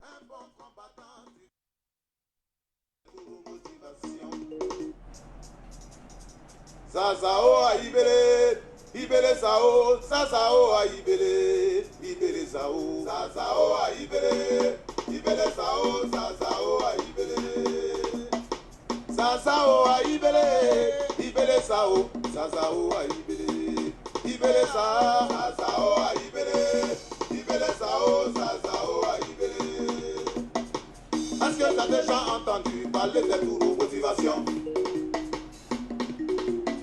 Un bon combattant, motivation. Sazao a ibele, ibele sao, sazao a ibele, ibele sao, sazao a ibele, ibele sao, sazao a ibele. Sazao a ibele, ibele sao, sazao a ibele, ibele sao, sazao a ibele, ibele sao, sazao a ibele. Est-ce que tu as déjà entendu parler des gourous motivation?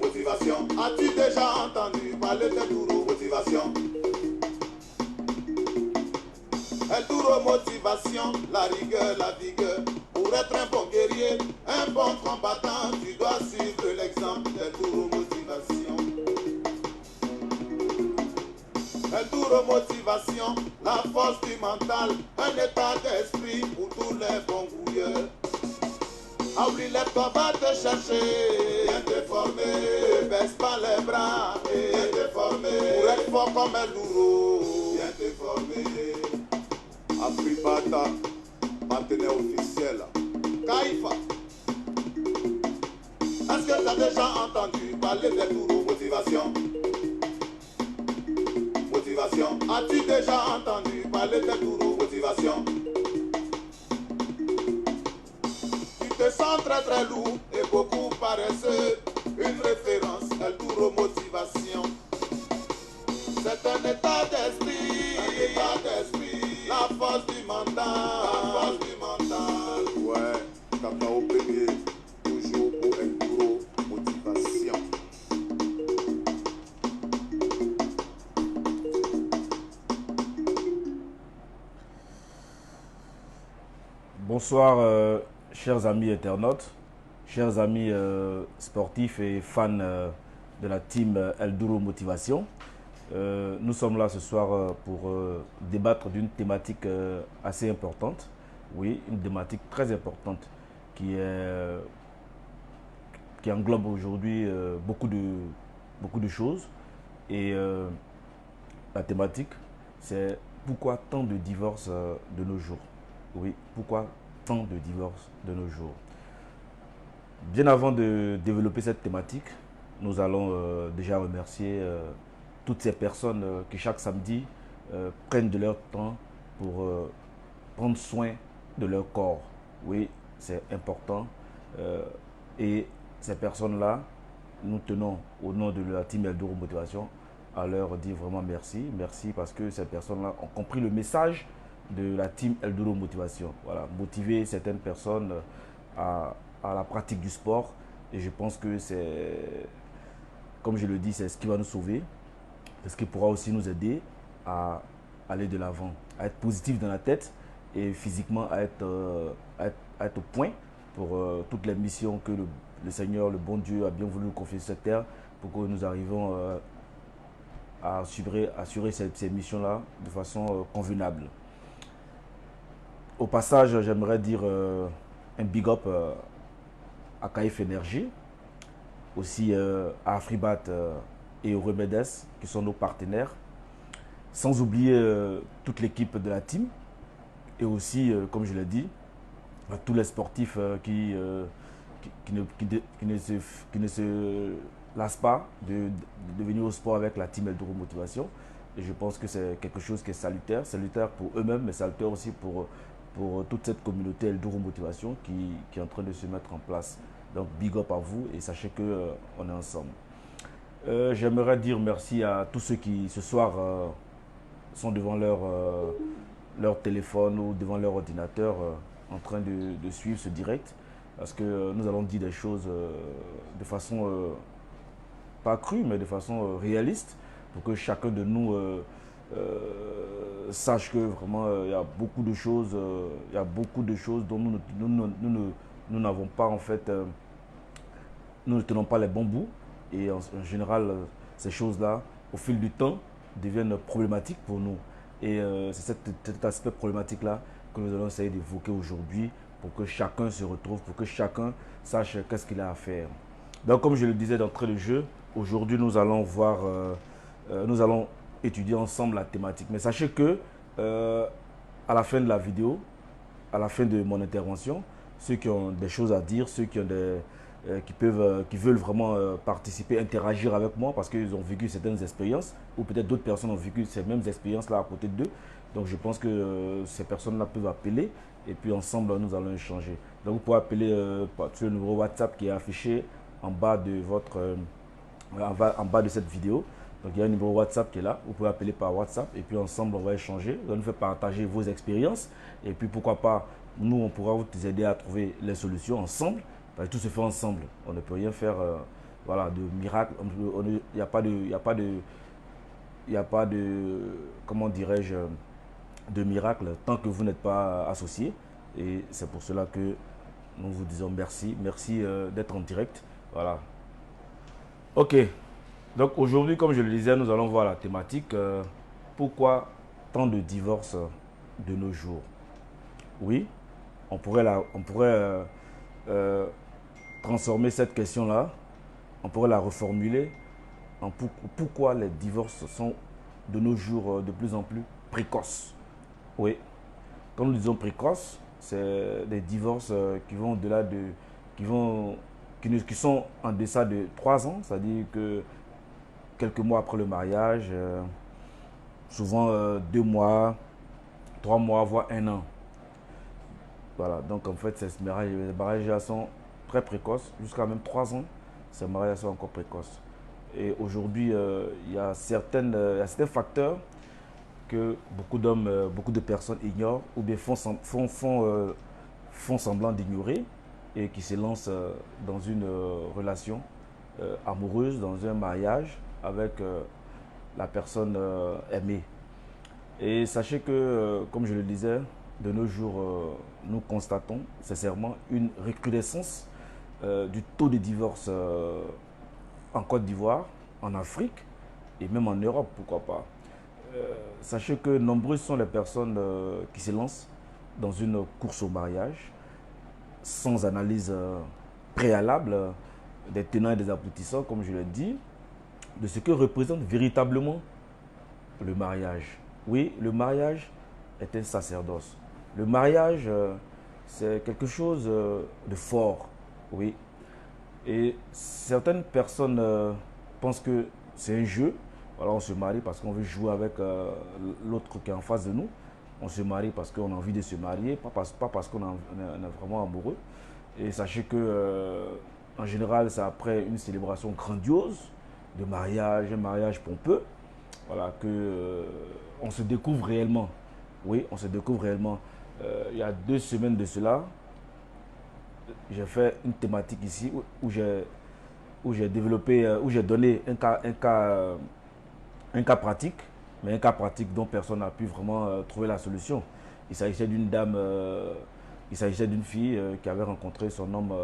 Motivation. As-tu déjà entendu parler des gourous motivation? El duro motivation, la rigueur, la vigueur. Pour être un bon guerrier, un bon combattant, tu dois suivre l'exemple del duro motivation. El duro motivation, la force du mental, un état d'esprit pour tous les bons gouilleurs. Oublie les toi, va te chercher, viens te former, baisse pas les bras, viens te former, pour être fort comme un lourd, viens te former. Afribata, partenaire officiel. Kaifa. Est-ce que tu as déjà entendu parler des gourous motivation? Motivation. As-tu déjà entendu parler des gourous motivation? Tu te sens très très lourd et beaucoup paresseux. Une référence, El Duro motivation. C'est un état d'esprit, la force du mental, la force du mental. Ouais, Cacao Premier, toujours pour El Duro motivation. Bonsoir, chers amis internautes, chers amis sportifs et fans de la team El Duro Motivation. Nous sommes là ce soir pour débattre d'une thématique assez importante. Oui, une thématique très importante qui englobe aujourd'hui beaucoup de choses. Et la thématique, c'est pourquoi tant de divorces de nos jours. Oui, pourquoi tant de divorces de nos jours? Bien avant de développer cette thématique, nous allons déjà remercier toutes ces personnes qui chaque samedi prennent de leur temps pour prendre soin de leur corps. Oui, c'est important. Et ces personnes-là, nous tenons au nom de la team El Duro Motivation à leur dire vraiment merci. Merci parce que ces personnes-là ont compris le message de la team El Duro Motivation. Voilà, motiver certaines personnes à la pratique du sport. Et je pense que c'est, comme je le dis, c'est ce qui va nous sauver. C'est ce qui pourra aussi nous aider à aller de l'avant, à être positif dans la tête et physiquement à être au point pour toutes les missions que le Seigneur, le bon Dieu, a bien voulu nous confier sur cette terre pour que nous arrivions à assurer ces missions-là de façon convenable. Au passage, j'aimerais dire un big up à KF Energy, aussi à Afribat et au Remedes qui sont nos partenaires, sans oublier toute l'équipe de la team et aussi, comme je l'ai dit, à tous les sportifs qui ne se lassent pas de venir au sport avec la team El Duro Motivation. Et je pense que c'est quelque chose qui est salutaire pour eux-mêmes, mais salutaire aussi pour toute cette communauté El Duro Motivation qui est en train de se mettre en place. Donc big up à vous et sachez qu'on est ensemble. J'aimerais dire merci à tous ceux qui ce soir sont devant leur téléphone ou devant leur ordinateur en train de suivre ce direct. Parce que nous allons dire des choses de façon pas crue, mais de façon réaliste, pour que chacun de nous sache que vraiment il y a beaucoup de choses, dont nous n'avons pas en fait, nous ne tenons pas les bons bouts. Et en général, ces choses-là, au fil du temps, deviennent problématiques pour nous. Et c'est cet aspect problématique-là que nous allons essayer d'évoquer aujourd'hui pour que chacun se retrouve, pour que chacun sache qu'est-ce qu'il a à faire. Donc, comme je le disais d'entrée de jeu, aujourd'hui, nous allons nous allons étudier ensemble la thématique. Mais sachez que à la fin de la vidéo, à la fin de mon intervention, ceux qui ont des choses à dire, ceux qui ont qui veulent vraiment participer, interagir avec moi parce qu'ils ont vécu certaines expériences ou peut-être d'autres personnes ont vécu ces mêmes expériences-là à côté d'eux. Donc je pense que ces personnes-là peuvent appeler et puis ensemble nous allons échanger. Donc vous pouvez appeler sur le numéro WhatsApp qui est affiché en bas de en bas de cette vidéo. Donc il y a un numéro WhatsApp qui est là, vous pouvez appeler par WhatsApp et puis ensemble on va échanger, vous allez nous faire partager vos expériences et puis pourquoi pas, nous on pourra vous aider à trouver les solutions ensemble, parce que tout se fait ensemble, on ne peut rien faire voilà, de miracle, il n'y a pas de, comment dirais-je, de miracle tant que vous n'êtes pas associé et c'est pour cela que nous vous disons merci, merci d'être en direct, voilà. Ok. Donc aujourd'hui, comme je le disais, nous allons voir la thématique pourquoi tant de divorces de nos jours. Oui, on pourrait transformer cette question-là, on pourrait la reformuler en pourquoi les divorces sont de nos jours de plus en plus précoces. Oui, quand nous disons précoces, c'est des divorces qui vont au-delà de, qui sont en deçà de 3 ans, c'est-à-dire que quelques mois après le mariage, souvent 2 mois, 3 mois, voire 1 an. Voilà, donc en fait, ces mariages sont très précoces, jusqu'à même 3 ans, ces mariages sont encore précoces. Et aujourd'hui, il y a certains facteurs que beaucoup d'hommes, beaucoup de personnes ignorent ou bien font semblant d'ignorer et qui se lancent dans une relation amoureuse, dans un mariage avec la personne aimée. Et sachez que, comme je le disais, de nos jours, nous constatons sincèrement une recrudescence du taux de divorce en Côte d'Ivoire, en Afrique et même en Europe, pourquoi pas. Sachez que nombreuses sont les personnes qui se lancent dans une course au mariage sans analyse préalable des tenants et des aboutissants, comme je l'ai dit, de ce que représente véritablement le mariage. Oui, le mariage est un sacerdoce. Le mariage, c'est quelque chose de fort, oui. Et certaines personnes pensent que c'est un jeu. Voilà, on se marie parce qu'on veut jouer avec l'autre qui est en face de nous. On se marie parce qu'on a envie de se marier, pas parce qu'on est vraiment amoureux. Et sachez que, en général, c'est après une célébration grandiose de mariage, un mariage pompeux, voilà, que on se découvre réellement. Oui, on se découvre réellement. Il y a 2 semaines de cela, j'ai fait une thématique ici où j'ai développé, où j'ai donné un cas pratique, mais un cas pratique dont personne n'a pu vraiment trouver la solution. Il s'agissait d'une dame, il s'agissait d'une fille qui avait rencontré son homme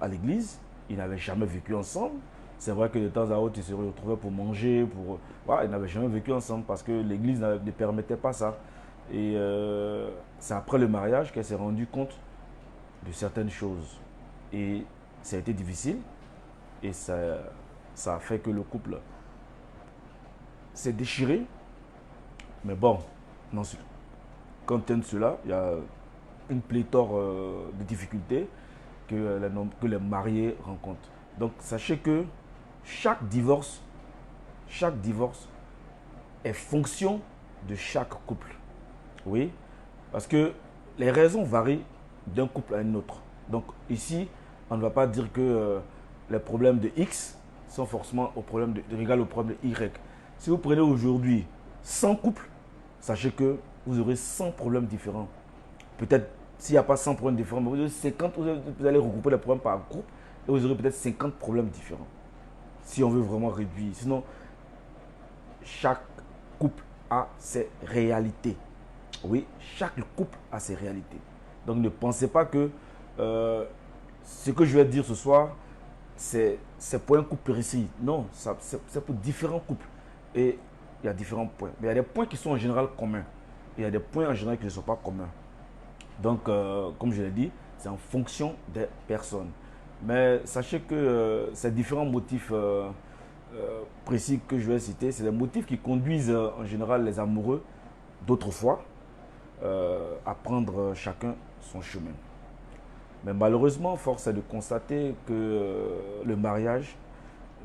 à l'église. Ils n'avaient jamais vécu ensemble. C'est vrai que de temps à autre, ils se retrouvaient pour manger, voilà, ils n'avaient jamais vécu ensemble parce que l'église ne permettait pas ça. Et c'est après le mariage qu'elle s'est rendue compte de certaines choses. Et ça a été difficile et ça a fait que le couple s'est déchiré. Mais bon, quand on cela, il y a une pléthore de difficultés que les mariés rencontrent. Donc sachez que chaque divorce est fonction de chaque couple. Oui, parce que les raisons varient d'un couple à un autre. Donc ici, on ne va pas dire que les problèmes de X sont forcément égales au problème de Y. Si vous prenez aujourd'hui 100 couples, sachez que vous aurez 100 problèmes différents. Peut-être s'il n'y a pas 100 problèmes différents, mais vous allez regrouper les problèmes par groupe et vous aurez peut-être 50 problèmes différents. Si on veut vraiment réduire. Sinon, chaque couple a ses réalités. Oui, chaque couple a ses réalités. Donc ne pensez pas que ce que je vais dire ce soir, c'est pour un couple précis. Non, c'est pour différents couples. Et il y a différents points. Mais il y a des points qui sont en général communs. Et il y a des points en général qui ne sont pas communs. Donc, comme je l'ai dit, c'est en fonction des personnes. Mais sachez que ces différents motifs précis que je vais citer, c'est des motifs qui conduisent en général les amoureux d'autrefois à prendre chacun son chemin. Mais malheureusement, force est de constater que le mariage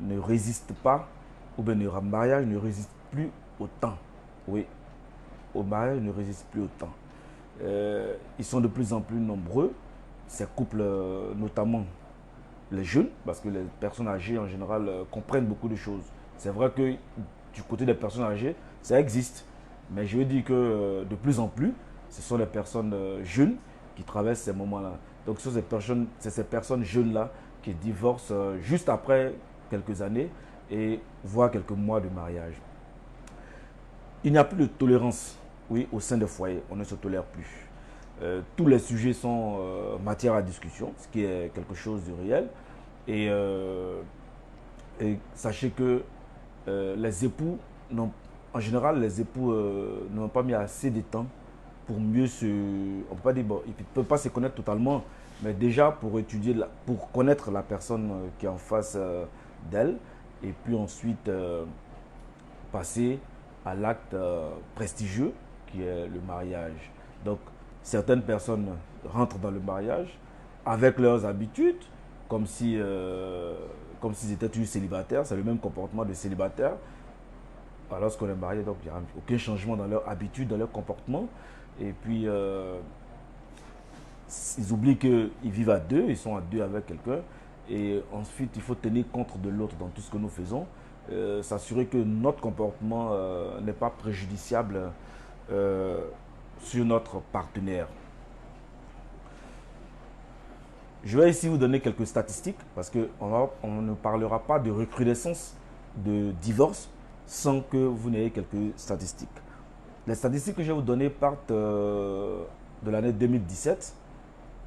ne résiste pas, ou bien le mariage ne résiste plus au temps. Oui, au mariage ne résiste plus au temps. Ils sont de plus en plus nombreux, ces couples, notamment les jeunes, parce que les personnes âgées en général comprennent beaucoup de choses. C'est vrai que du côté des personnes âgées, ça existe. Mais je veux dire que de plus en plus, ce sont les personnes jeunes qui traversent ces moments-là. Donc c'est ces personnes jeunes-là qui divorcent juste après quelques années et voire quelques mois de mariage. Il n'y a plus de tolérance, oui, au sein des foyers. On ne se tolère plus. Tous les sujets sont matière à discussion, ce qui est quelque chose de réel. Et, et sachez que les époux, en général, les époux n'ont pas mis assez de temps pour mieux se... On peut pas dire, bon, ils ne peuvent pas se connaître totalement, mais déjà pour étudier, pour connaître la personne qui est en face d'elle, et puis ensuite passer à l'acte prestigieux qui est le mariage. Donc, certaines personnes rentrent dans le mariage avec leurs habitudes, comme si, comme s'ils étaient toujours célibataires. C'est le même comportement de célibataire. Lorsqu'on est marié, donc il n'y a aucun changement dans leur habitude, dans leur comportement. Et puis, ils oublient qu'ils vivent à deux, ils sont à deux avec quelqu'un. Et ensuite, il faut tenir compte de l'autre dans tout ce que nous faisons. S'assurer que notre comportement n'est pas préjudiciable sur notre partenaire. Je vais ici vous donner quelques statistiques parce qu'on ne parlera pas de recrudescence de divorce sans que vous n'ayez quelques statistiques. Les statistiques que je vais vous donner partent de l'année 2017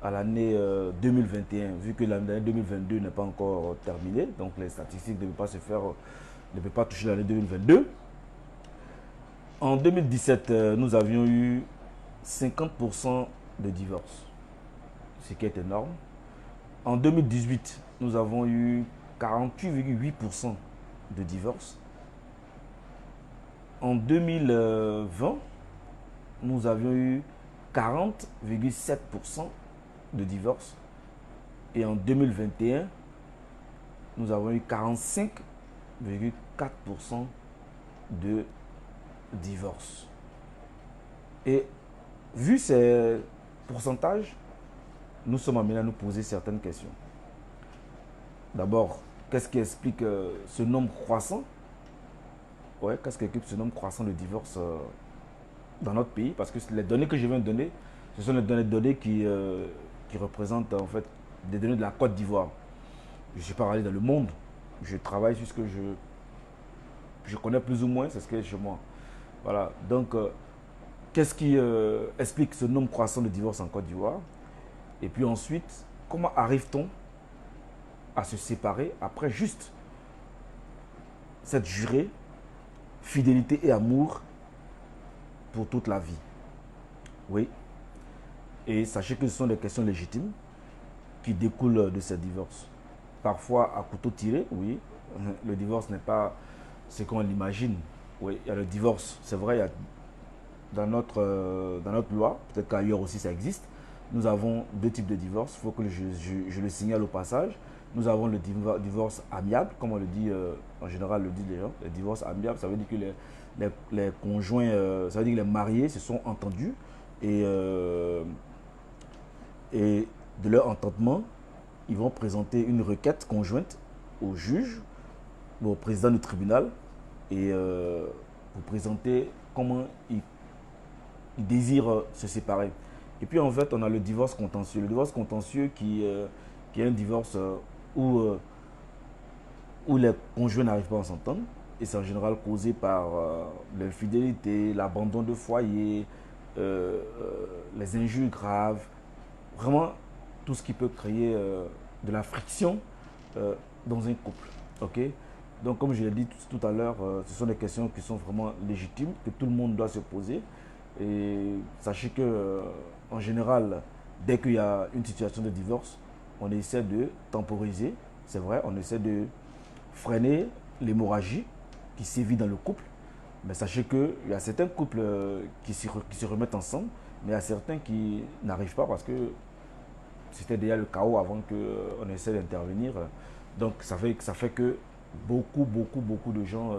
à l'année 2021, vu que l'année 2022 n'est pas encore terminée, donc les statistiques ne peuvent pas toucher l'année 2022. En 2017, nous avions eu 50% de divorces, ce qui est énorme. En 2018, nous avons eu 48,8% de divorces. En 2020, nous avions eu 40,7% de divorces. Et en 2021, nous avons eu 45,4% de divorces. Et vu ces pourcentages, nous sommes amenés à nous poser certaines questions. D'abord, qu'est-ce qui explique ce nombre croissant? Ouais, qu'est-ce qui explique ce nombre croissant de divorces dans notre pays? Parce que les données que je viens de donner, ce sont les données qui représentent en fait des données de la Côte d'Ivoire. Je ne suis pas allé dans le monde. Je travaille sur ce que je connais plus ou moins, c'est ce qui est chez moi. Voilà. Donc, qu'est-ce qui explique ce nombre croissant de divorces en Côte d'Ivoire? Et puis ensuite, comment arrive-t-on à se séparer après juste cette jurée, fidélité et amour pour toute la vie? Oui. Et sachez que ce sont des questions légitimes qui découlent de ces divorces. Parfois à couteau tiré, oui. Le divorce n'est pas ce qu'on l'imagine. Oui, il y a le divorce, c'est vrai, il y a dans notre loi, peut-être qu'ailleurs aussi ça existe. Nous avons deux types de divorce, il faut que je le signale au passage. Nous avons le divorce amiable, comme on le dit, en général le disent les gens. Le divorce amiable, ça veut dire que les conjoints, ça veut dire que les mariés se sont entendus et de leur entendement, ils vont présenter une requête conjointe au juge, au président du tribunal et pour présenter comment ils désirent se séparer. Et puis en fait, on a le divorce contentieux. Le divorce contentieux qui est un divorce où les conjoints n'arrivent pas à s'entendre. Et c'est en général causé par l'infidélité, l'abandon de foyer, les injures graves. Vraiment, tout ce qui peut créer de la friction dans un couple. Okay? Donc comme je l'ai dit tout à l'heure, ce sont des questions qui sont vraiment légitimes, que tout le monde doit se poser. Et sachez que en général, dès qu'il y a une situation de divorce, on essaie de temporiser, c'est vrai, on essaie de freiner l'hémorragie qui sévit dans le couple. Mais sachez qu'il y a certains couples qui se remettent ensemble, Mais il y a certains qui n'arrivent pas parce que c'était déjà le chaos avant qu'on essaie d'intervenir. Donc ça fait que beaucoup de gens,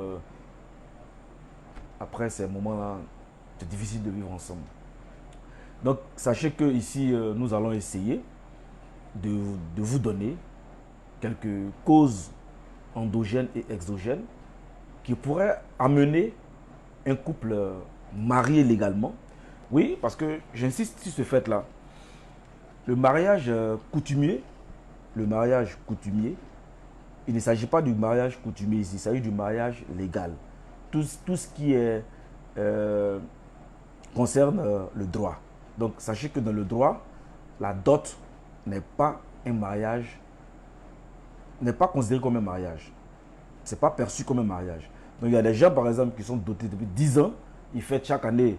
après ces moments-là, c'est difficile de vivre ensemble. Donc sachez que ici, nous allons essayer de vous donner quelques causes endogènes et exogènes qui pourraient amener un couple marié légalement. Oui, parce que j'insiste sur ce fait-là. Le mariage coutumier, il ne s'agit pas du mariage coutumier ici, il s'agit du mariage légal. Tout ce qui est, concerne le droit. Donc sachez que dans le droit, la dot n'est pas un mariage, n'est pas considéré comme un mariage. Ce n'est pas perçu comme un mariage. Donc il y a des gens par exemple qui sont dotés depuis 10 ans, ils fêtent chaque année,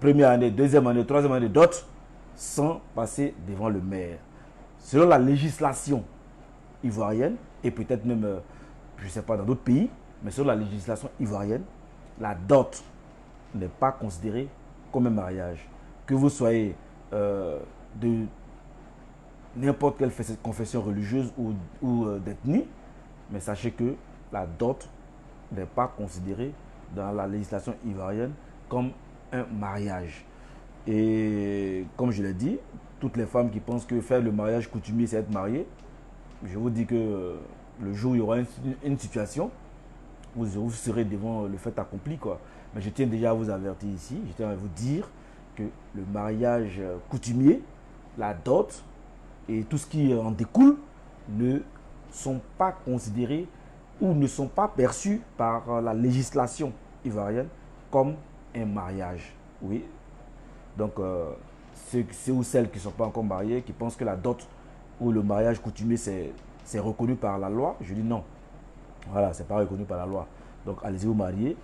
première année, deuxième année, troisième année dot, sans passer devant le maire. Selon la législation ivoirienne, et peut-être même, je ne sais pas, dans d'autres pays, mais selon la législation ivoirienne, la dot n'est pas considérée comme un mariage. Que vous soyez de n'importe quelle confession religieuse ou d'ethnie, mais sachez que la dot n'est pas considérée dans la législation ivoirienne comme un mariage. Et comme je l'ai dit, toutes les femmes qui pensent que faire le mariage coutumier, c'est être marié, je vous dis que le jour où il y aura une situation, vous serez devant le fait accompli, quoi. Mais je tiens déjà à vous avertir ici, je tiens à vous dire que le mariage coutumier, la dot et tout ce qui en découle ne sont pas considérés ou ne sont pas perçus par la législation ivoirienne comme un mariage. Oui. Donc, ceux ou celles qui ne sont pas encore mariés, qui pensent que la dot ou le mariage coutumier, c'est reconnu par la loi, je dis non. Voilà, ce n'est pas reconnu par la loi. Donc, allez-y vous marier.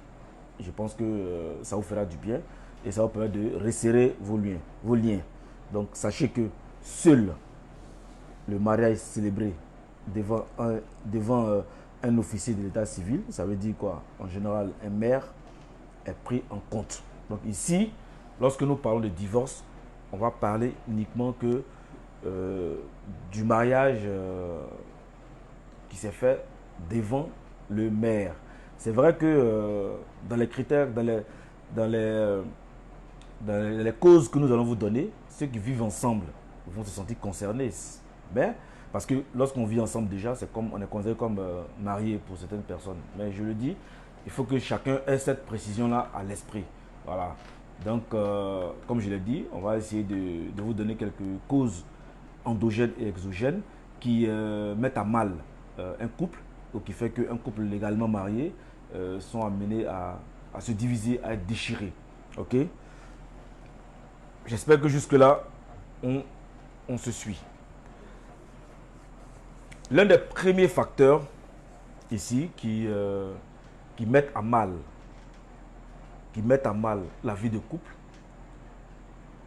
Je pense que ça vous fera du bien et ça vous permet de resserrer vos liens. Donc, sachez que seul le mariage célébré devant un officier de l'état civil, ça veut dire quoi? En général, un maire est pris en compte. Donc ici, lorsque nous parlons de divorce, on va parler uniquement que du mariage qui s'est fait devant le maire. C'est vrai que dans les critères, dans les causes que nous allons vous donner, ceux qui vivent ensemble vont se sentir concernés. Mais, parce que lorsqu'on vit ensemble déjà, on est considéré comme marié pour certaines personnes. Mais je le dis, il faut que chacun ait cette précision-là à l'esprit. Voilà. Donc, comme je l'ai dit, on va essayer de vous donner quelques causes endogènes et exogènes qui mettent à mal un couple, ou qui fait qu'un couple légalement marié sont amenés à se diviser, à être déchirés. Ok? J'espère que jusque-là, on se suit. L'un des premiers facteurs ici qui mettent à mal la vie de couple,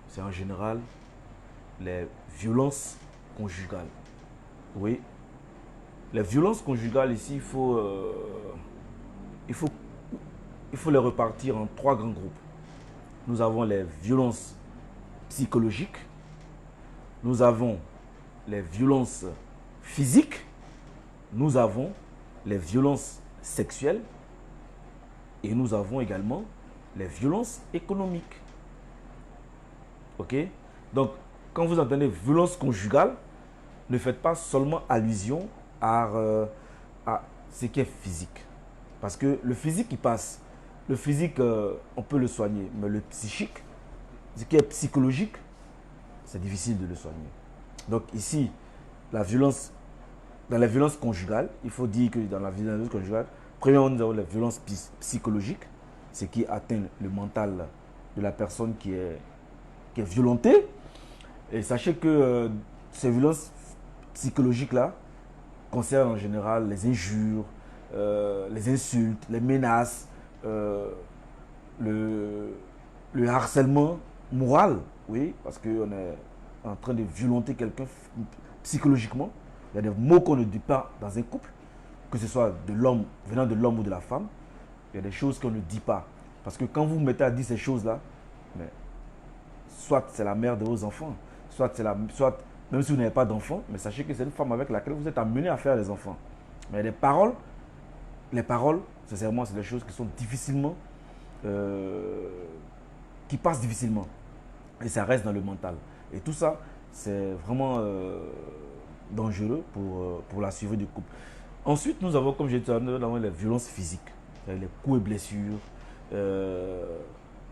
c'est en général les violences conjugales. Oui, les violences conjugales ici, il faut les repartir en 3 grands groupes. Nous avons les violences psychologiques, nous avons les violences physiques, nous avons les violences sexuelles et nous avons également les violences économiques. Ok? Donc, quand vous entendez violence conjugale, ne faites pas seulement allusion à ce qui est physique. Parce que le physique, il passe. Le physique, on peut le soigner. Mais le psychique, ce qui est psychologique, c'est difficile de le soigner. Donc ici, dans la violence conjugale, il faut dire que dans la violence conjugale, premièrement, nous avons la violence psychologique, ce qui atteint le mental de la personne qui est violentée. Et sachez que ces violences psychologiques-là concernent en général les injures, les insultes, les menaces, le harcèlement moral, oui, parce qu'on est en train de violenter quelqu'un psychologiquement. Il y a des mots qu'on ne dit pas dans un couple, que ce soit venant de l'homme ou de la femme. Il y a des choses qu'on ne dit pas. Parce que quand vous vous mettez à dire ces choses-là, mais soit c'est la mère de vos enfants, soit même si vous n'avez pas d'enfants, mais sachez que c'est une femme avec laquelle vous êtes amené à faire des enfants. Mais les paroles, sincèrement, c'est des choses qui sont difficilement, qui passent difficilement. Et ça reste dans le mental. Et tout ça, c'est vraiment dangereux pour la survie du couple. Ensuite, nous avons, comme j'ai dit, nous avons les violences physiques, les coups et blessures,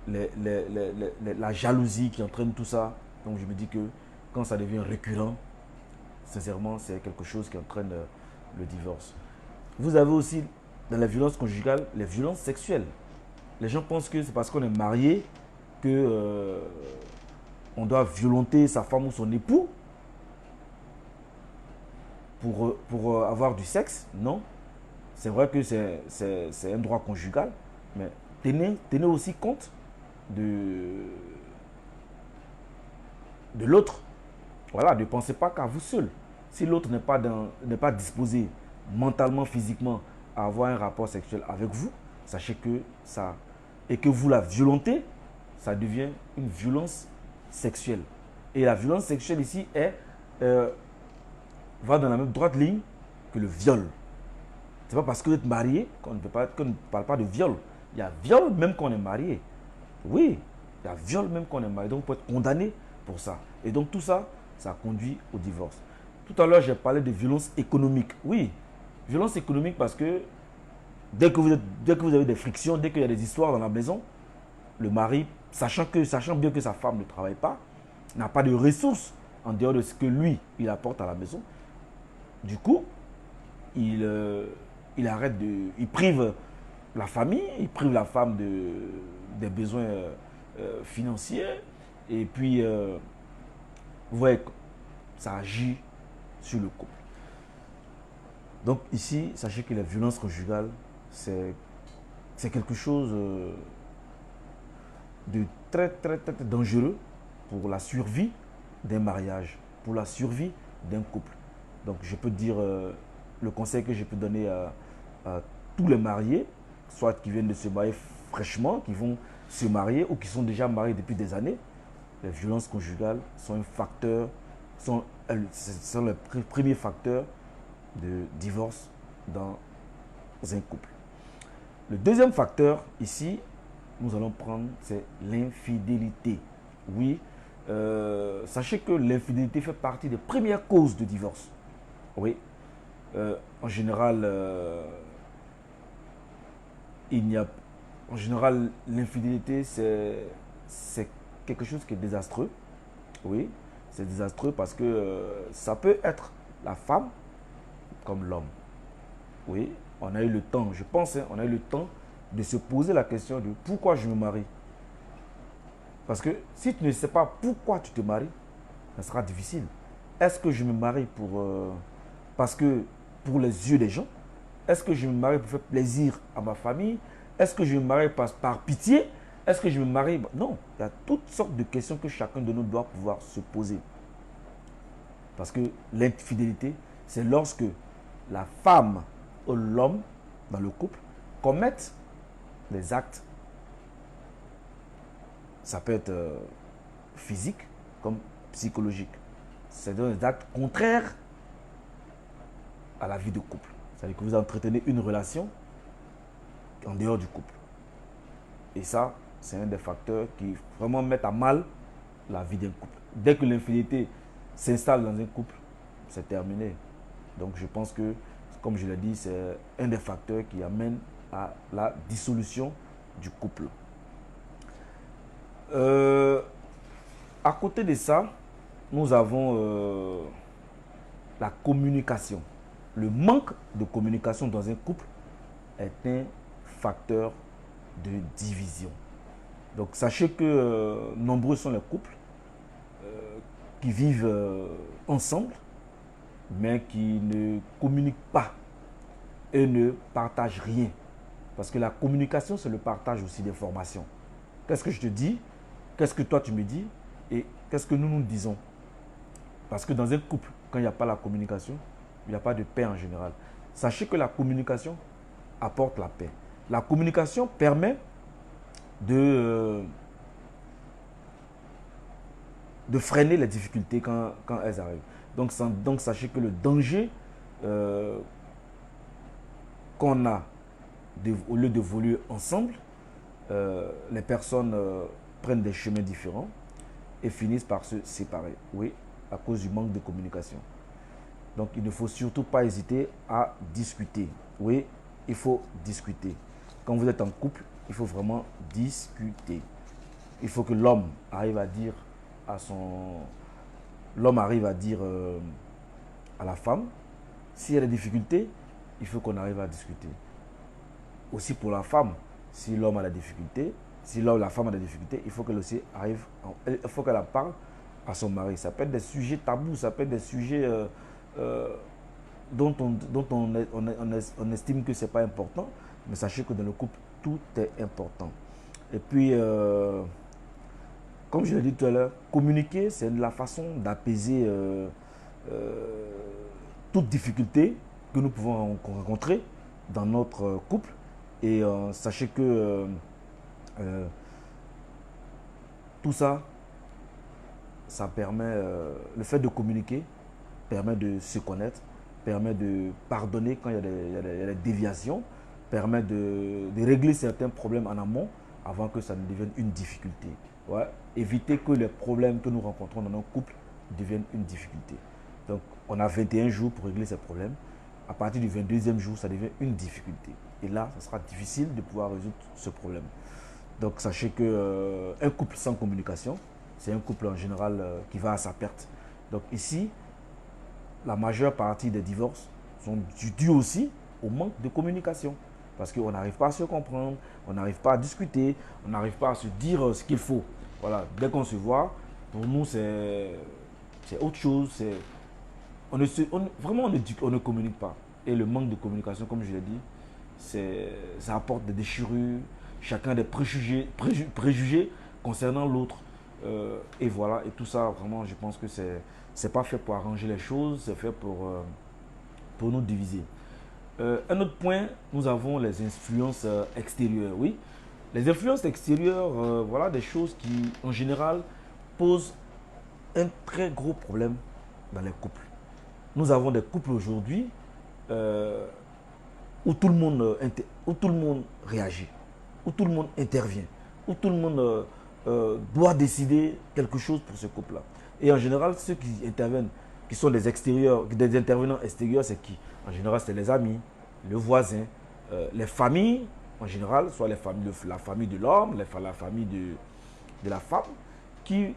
la jalousie qui entraîne tout ça. Donc je me dis que quand ça devient récurrent, sincèrement, c'est quelque chose qui entraîne le divorce. Vous avez aussi, dans la violence conjugale, les violences sexuelles. Les gens pensent que c'est parce qu'on est marié que on doit violenter sa femme ou son époux pour avoir du sexe. Non. C'est vrai que c'est un droit conjugal, mais tenez aussi compte de l'autre. Voilà, ne pensez pas qu'à vous seul. Si l'autre n'est pas disposé mentalement, physiquement à avoir un rapport sexuel avec vous, sachez que ça, et que vous la violentez, ça devient une violence sexuelle. Et la violence sexuelle ici va dans la même droite ligne que le viol. C'est pas parce que vous êtes marié qu'on ne parle pas de viol. Il y a viol même quand on est marié. Oui, il y a viol même quand on est marié. Donc, on peut être condamné pour ça. Et donc, tout ça, ça conduit au divorce. Tout à l'heure, j'ai parlé de violence économique. Oui, violence économique parce que dès que vous avez des frictions, dès qu'il y a des histoires dans la maison, le mari, sachant bien que sa femme ne travaille pas, n'a pas de ressources en dehors de ce que lui, il apporte à la maison. Du coup, il prive la famille, il prive la femme des besoins financiers. Et puis, vous voyez, ça agit sur le couple. Donc ici, sachez que la violence conjugale, c'est quelque chose de très, très, très dangereux pour la survie d'un mariage, pour la survie d'un couple. Donc je peux dire, le conseil que je peux donner à tous les mariés, soit qui viennent de se marier fraîchement, qui vont se marier ou qui sont déjà mariés depuis des années, les violences conjugales sont un facteur, sont le premier facteur de divorce dans un couple. Le deuxième facteur ici, nous allons prendre, c'est l'infidélité. Oui, sachez que l'infidélité fait partie des premières causes de divorce. Oui, en général, l'infidélité, c'est quelque chose qui est désastreux. Oui, c'est désastreux parce que ça peut être la femme comme l'homme. Oui, on a eu le temps, je pense, on a eu le temps de se poser la question de pourquoi je me marie. Parce que si tu ne sais pas pourquoi tu te maries, ça sera difficile. Est-ce que je me marie parce que pour les yeux des gens? Est-ce que je me marie pour faire plaisir à ma famille? Est-ce que je me marie par pitié? Est-ce que je me marie? Non, il y a toutes sortes de questions que chacun de nous doit pouvoir se poser. Parce que l'infidélité, c'est lorsque la femme ou l'homme dans le couple commettent des actes. Ça peut être physique comme psychologique. C'est des actes contraires à la vie de couple. C'est-à-dire que vous entretenez une relation en dehors du couple. Et ça, c'est un des facteurs qui vraiment mettent à mal la vie d'un couple. Dès que l'infidélité s'installe dans un couple, c'est terminé. Donc je pense que, comme je l'ai dit, c'est un des facteurs qui amène à la dissolution du couple. À côté de ça, nous avons la communication. Le manque de communication dans un couple est un facteur de division. Donc sachez que nombreux sont les couples qui vivent ensemble, mais qui ne communiquent pas et ne partagent rien. Parce que la communication, c'est le partage aussi d'informations. Qu'est-ce que je te dis? Qu'est-ce que toi tu me dis? Et qu'est-ce que nous nous disons? Parce que dans un couple, quand il n'y a pas la communication, il n'y a pas de paix en général. Sachez que la communication apporte la paix. La communication permet de de freiner les difficultés quand elles arrivent. Donc sachez que le danger qu'on a au lieu d'évoluer ensemble, les personnes prennent des chemins différents et finissent par se séparer. Oui, à cause du manque de communication. Donc il ne faut surtout pas hésiter à discuter. Oui, il faut discuter. Quand vous êtes en couple, il faut vraiment discuter. Il faut que l'homme arrive à dire à son... L'homme arrive à dire à la femme, s'il y a des difficultés, il faut qu'on arrive à discuter. Aussi pour la femme, si l'homme a des difficultés, si la femme a des difficultés, il faut qu'elle aussi arrive, il faut qu'elle en parle à son mari. Ça peut être des sujets tabous, ça peut être des sujets dont on estime que ce n'est pas important, mais sachez que dans le couple, tout est important. Et puis, comme je l'ai dit tout à l'heure, communiquer, c'est la façon d'apaiser toute difficulté que nous pouvons rencontrer dans notre couple. Et sachez que tout ça, ça permet, le fait de communiquer permet de se connaître, permet de pardonner quand il y a des déviations, permet de régler certains problèmes en amont avant que ça ne devienne une difficulté. Ouais. Éviter que les problèmes que nous rencontrons dans nos couples deviennent une difficulté. Donc, on a 21 jours pour régler ces problèmes. À partir du 22e jour, ça devient une difficulté. Et là, ça sera difficile de pouvoir résoudre ce problème. Donc, sachez qu'un couple sans communication, c'est un couple en général qui va à sa perte. Donc ici, la majeure partie des divorces sont dus aussi au manque de communication. Parce qu'on n'arrive pas à se comprendre, on n'arrive pas à discuter, on n'arrive pas à se dire ce qu'il faut. Voilà, dès qu'on se voit, pour nous, c'est autre chose. Vraiment, on ne communique pas. Et le manque de communication, comme je l'ai dit, ça apporte des déchirures, chacun des préjugés concernant l'autre. Et voilà, et tout ça, vraiment, je pense que c'est pas fait pour arranger les choses, c'est fait pour nous diviser. Un autre point, nous avons les influences extérieures. Oui, les influences extérieures, voilà des choses qui, en général, posent un très gros problème dans les couples. Nous avons des couples aujourd'hui où tout le monde réagit, où tout le monde intervient, où tout le monde doit décider quelque chose pour ce couple-là. Et en général, ceux qui interviennent, qui sont des intervenants extérieurs, c'est qui? En général, c'est les amis, le voisin, les familles, en général, soit la famille de l'homme, la famille de la femme, qui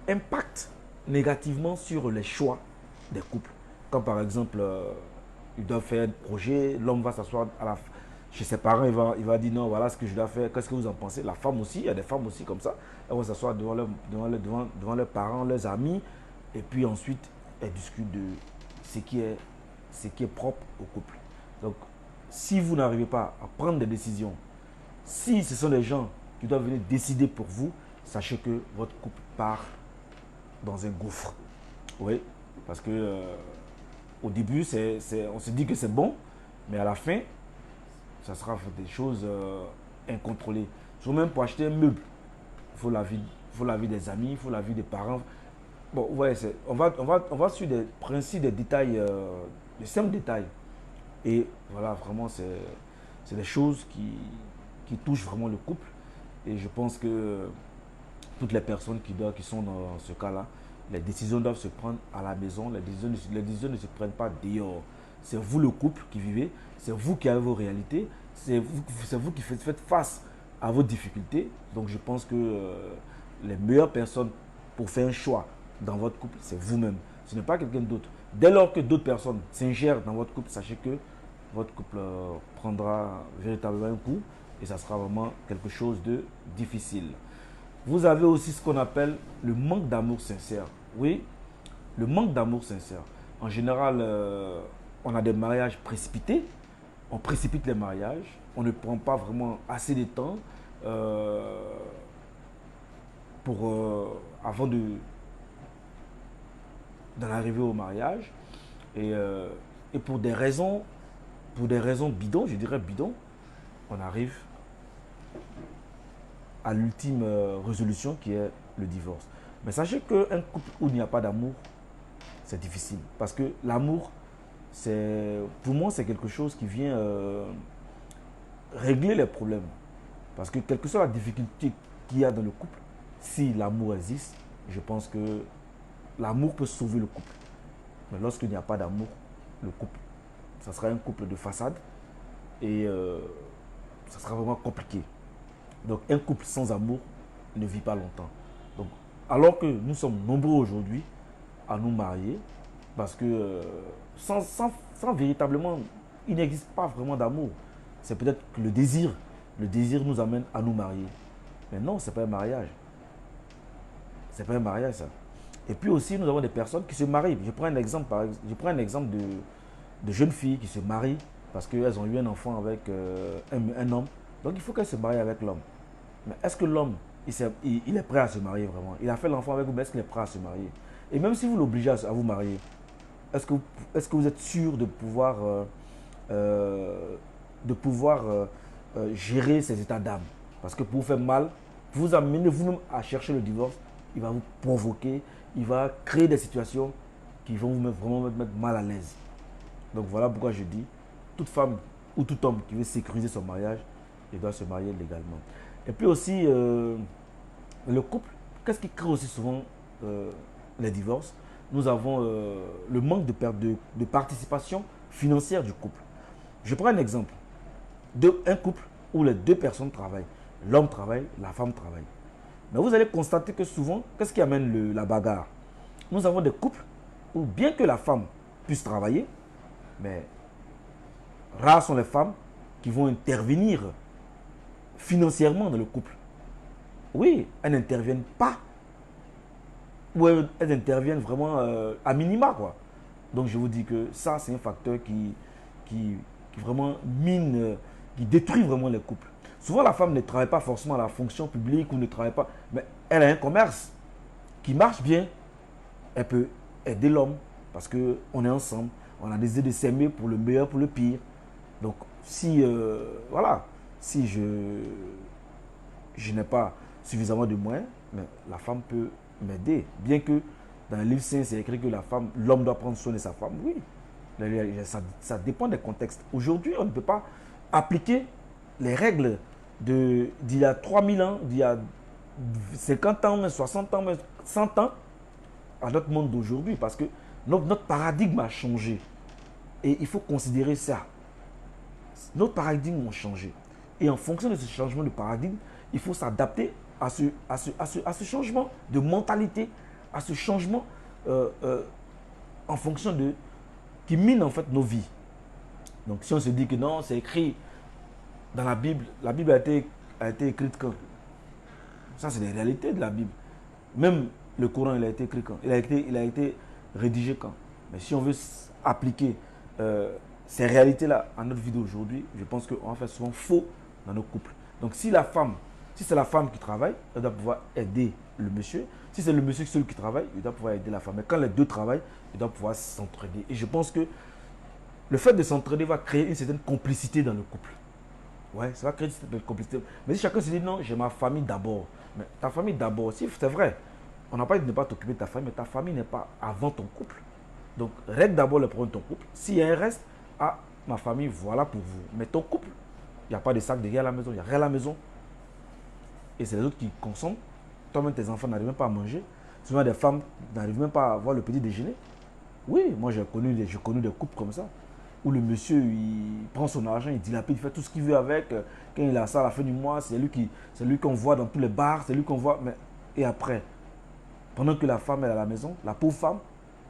impactent négativement sur les choix des couples. Comme par exemple, ils doivent faire un projet, l'homme va s'asseoir chez ses parents, il va dire non, voilà ce que je dois faire, qu'est-ce que vous en pensez? La femme aussi, il y a des femmes aussi comme ça, elles vont s'asseoir devant leurs parents, leurs amis, et puis ensuite, elles discutent de ce qui est propre au couple. Donc, si vous n'arrivez pas à prendre des décisions, si ce sont des gens qui doivent venir décider pour vous, sachez que votre couple part dans un gouffre. Oui, parce que au début, on se dit que c'est bon, mais à la fin, ça sera des choses incontrôlées. Même pour acheter un meuble, il faut l'avis des amis, il faut l'avis des parents. Bon, ouais, on va sur des principes, des détails, des simples détails. Et voilà, vraiment, c'est des choses qui touchent vraiment le couple. Et je pense que toutes les personnes qui sont dans ce cas-là, les décisions doivent se prendre à la maison, les décisions ne se prennent pas dehors. C'est vous le couple qui vivez, c'est vous qui avez vos réalités, c'est vous qui faites face à vos difficultés. Donc je pense que les meilleures personnes pour faire un choix dans votre couple, c'est vous-même. Ce n'est pas quelqu'un d'autre. Dès lors que d'autres personnes s'ingèrent dans votre couple, sachez que votre couple prendra véritablement un coup et ça sera vraiment quelque chose de difficile. Vous avez aussi ce qu'on appelle le manque d'amour sincère. Oui, le manque d'amour sincère. En général, on a des mariages précipités. On précipite les mariages. On ne prend pas vraiment assez de temps avant d'en arriver au mariage. Et pour des raisons bidons, je dirais bidons, on arrive à l'ultime résolution qui est le divorce. Mais sachez qu'un couple où il n'y a pas d'amour, c'est difficile. Parce que l'amour, pour moi, c'est quelque chose qui vient régler les problèmes. Parce que quelle que soit la difficulté qu'il y a dans le couple, si l'amour existe, je pense que l'amour peut sauver le couple. Mais lorsqu'il n'y a pas d'amour, le couple, ça sera un couple de façade et ça sera vraiment compliqué. Donc un couple sans amour ne vit pas longtemps. Donc, alors que nous sommes nombreux aujourd'hui à nous marier, parce que sans véritablement, il n'existe pas vraiment d'amour. C'est peut-être que le désir nous amène à nous marier. Mais non, ce n'est pas un mariage. Ce n'est pas un mariage, ça. Et puis aussi, nous avons des personnes qui se marient. Je prends un exemple, de jeunes filles qui se marient parce qu'elles ont eu un enfant avec un homme. Donc il faut qu'elles se marient avec l'homme. Mais est-ce que l'homme, il est prêt à se marier vraiment? Il a fait l'enfant avec vous, mais est-ce qu'il est prêt à se marier? Et même si vous l'obligez à vous marier, est-ce que vous êtes sûr de pouvoir, gérer ces états d'âme? Parce que pour vous faire mal, vous amenez vous-même à chercher le divorce, il va vous provoquer, il va créer des situations qui vont vraiment vous mettre mal à l'aise. Donc voilà pourquoi je dis, toute femme ou tout homme qui veut sécuriser son mariage, il doit se marier légalement. Et puis aussi, le couple, qu'est-ce qui crée aussi souvent les divorces? Nous avons le manque de participation financière du couple. Je prends un exemple d'un couple où les deux personnes travaillent. L'homme travaille, la femme travaille. Mais vous allez constater que souvent, qu'est-ce qui amène la bagarre? Nous avons des couples où bien que la femme puisse travailler, mais rares sont les femmes qui vont intervenir financièrement dans le couple. Oui, elles n'interviennent pas. Ou elles interviennent vraiment à minima, quoi. Donc je vous dis que ça, c'est un facteur qui vraiment mine, qui détruit vraiment les couples. Souvent, la femme ne travaille pas forcément à la fonction publique ou ne travaille pas, mais elle a un commerce qui marche bien. Elle peut aider l'homme parce qu'on est ensemble. On a décidé de s'aimer pour le meilleur, pour le pire. Donc, si je n'ai pas suffisamment de moyens, mais la femme peut m'aider. Bien que dans le livre saint, c'est écrit que l'homme doit prendre soin de sa femme. Oui, ça dépend des contextes. Aujourd'hui, on ne peut pas appliquer les règles d'il y a 3000 ans, d'il y a 50 ans, 60 ans, 100 ans à notre monde d'aujourd'hui parce que notre paradigme a changé. Et il faut considérer ça. Notre paradigme a changé. Et en fonction de ce changement de paradigme, il faut s'adapter à ce changement de mentalité, à ce changement en fonction de qui mine en fait nos vies. Donc si on se dit que non, c'est écrit dans la Bible a été écrite quand? Ça, c'est les réalités de la Bible. Même le Coran, il a été écrit quand? Il a été rédigé quand? Mais si on veut appliquer ces réalités-là à notre vie d'aujourd'hui, je pense qu'on va faire souvent faux dans nos couples. Donc si c'est la femme qui travaille, elle doit pouvoir aider le monsieur. Si c'est le monsieur seul qui travaille, il doit pouvoir aider la femme. Mais quand les deux travaillent, ils doivent pouvoir s'entraider. Et je pense que le fait de s'entraider va créer une certaine complicité dans le couple. Ouais, ça va créer une certaine complicité. Mais si chacun se dit non, j'ai ma famille d'abord. Mais ta famille d'abord, si c'est vrai, on n'a pas dit de ne pas t'occuper de ta famille, mais ta famille n'est pas avant ton couple. Donc règle d'abord le problème de ton couple. S'il y a un reste, ma famille, voilà pour vous. Mais ton couple, il n'y a pas de sac de riz à la maison, il n'y a rien à la maison. Et c'est les autres qui consomment. Toi-même, tes enfants n'arrivent même pas à manger. Souvent, des femmes n'arrivent même pas à avoir le petit déjeuner. Oui, moi j'ai connu des couples comme ça. Où le monsieur, il prend son argent, il dilapide, il fait tout ce qu'il veut avec. Quand il a ça à la fin du mois, c'est lui qu'on voit dans tous les bars, c'est lui qu'on voit. Et après, pendant que la femme est à la maison, la pauvre femme,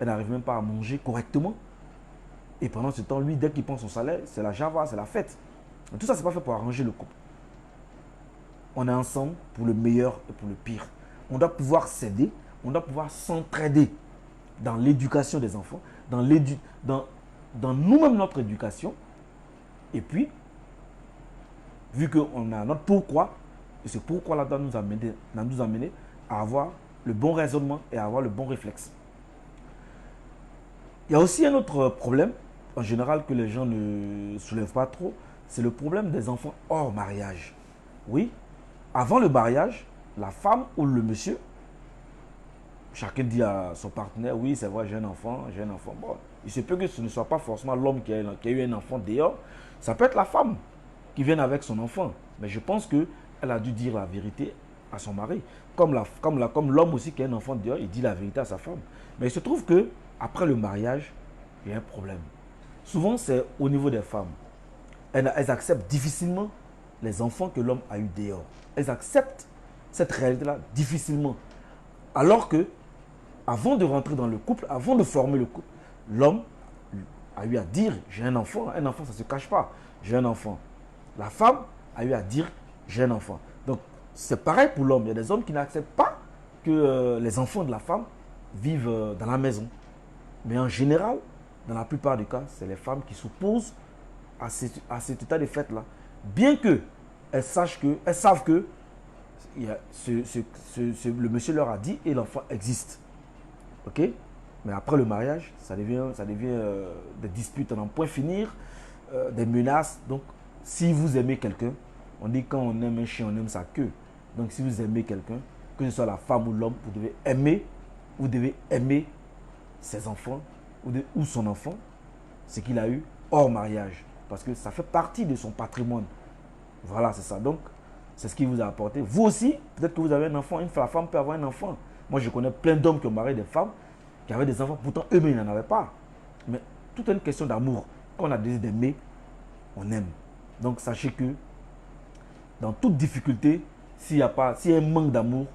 elle n'arrive même pas à manger correctement. Et pendant ce temps, lui, dès qu'il prend son salaire, c'est la java, c'est la fête. Mais tout ça, ce n'est pas fait pour arranger le couple. On est ensemble pour le meilleur et pour le pire. On doit pouvoir s'aider, on doit pouvoir s'entraider dans l'éducation des enfants, dans nous-mêmes notre éducation. Et puis, vu qu'on a notre pourquoi, et ce pourquoi-là doit nous amener à avoir le bon raisonnement et à avoir le bon réflexe. Il y a aussi un autre problème, en général, que les gens ne soulèvent pas trop, c'est le problème des enfants hors mariage. Oui, avant le mariage, la femme ou le monsieur chacun dit à son partenaire, oui, c'est vrai, j'ai un enfant, j'ai un enfant. Bon, il se peut que ce ne soit pas forcément l'homme qui a eu un enfant dehors. Ça peut être la femme qui vient avec son enfant. Mais je pense qu'elle a dû dire la vérité à son mari. Comme l'homme aussi qui a un enfant dehors, il dit la vérité à sa femme. Mais il se trouve que après le mariage, il y a un problème. Souvent, c'est au niveau des femmes. Elles acceptent difficilement les enfants que l'homme a eu dehors. Elles acceptent cette réalité-là difficilement. Alors que, avant de rentrer dans le couple, avant de former le couple, l'homme a eu à dire, j'ai un enfant. Un enfant, ça ne se cache pas. J'ai un enfant. La femme a eu à dire, j'ai un enfant. Donc, c'est pareil pour l'homme. Il y a des hommes qui n'acceptent pas que les enfants de la femme vivent dans la maison. Mais en général, dans la plupart des cas, c'est les femmes qui s'opposent à cet état de fait-là. Bien qu'elles savent que le monsieur leur a dit et l'enfant existe. Ok? Mais après le mariage, ça devient des disputes à n'en point finir, des menaces. Donc, si vous aimez quelqu'un, on dit quand on aime un chien, on aime sa queue. Donc, si vous aimez quelqu'un, que ce soit la femme ou l'homme, vous devez aimer ses enfants ou son enfant, ce qu'il a eu hors mariage. Parce que ça fait partie de son patrimoine. Voilà, c'est ça. Donc, c'est ce qu'il vous a apporté. Vous aussi, peut-être que vous avez un enfant, la femme peut avoir un enfant. Moi, je connais plein d'hommes qui ont marié des femmes, qui avaient des enfants, pourtant eux-mêmes, ils n'en avaient pas. Mais tout est une question d'amour. Quand on a décidé d'aimer, on aime. Donc, sachez que dans toute difficulté, s'il y a un manque d'amour,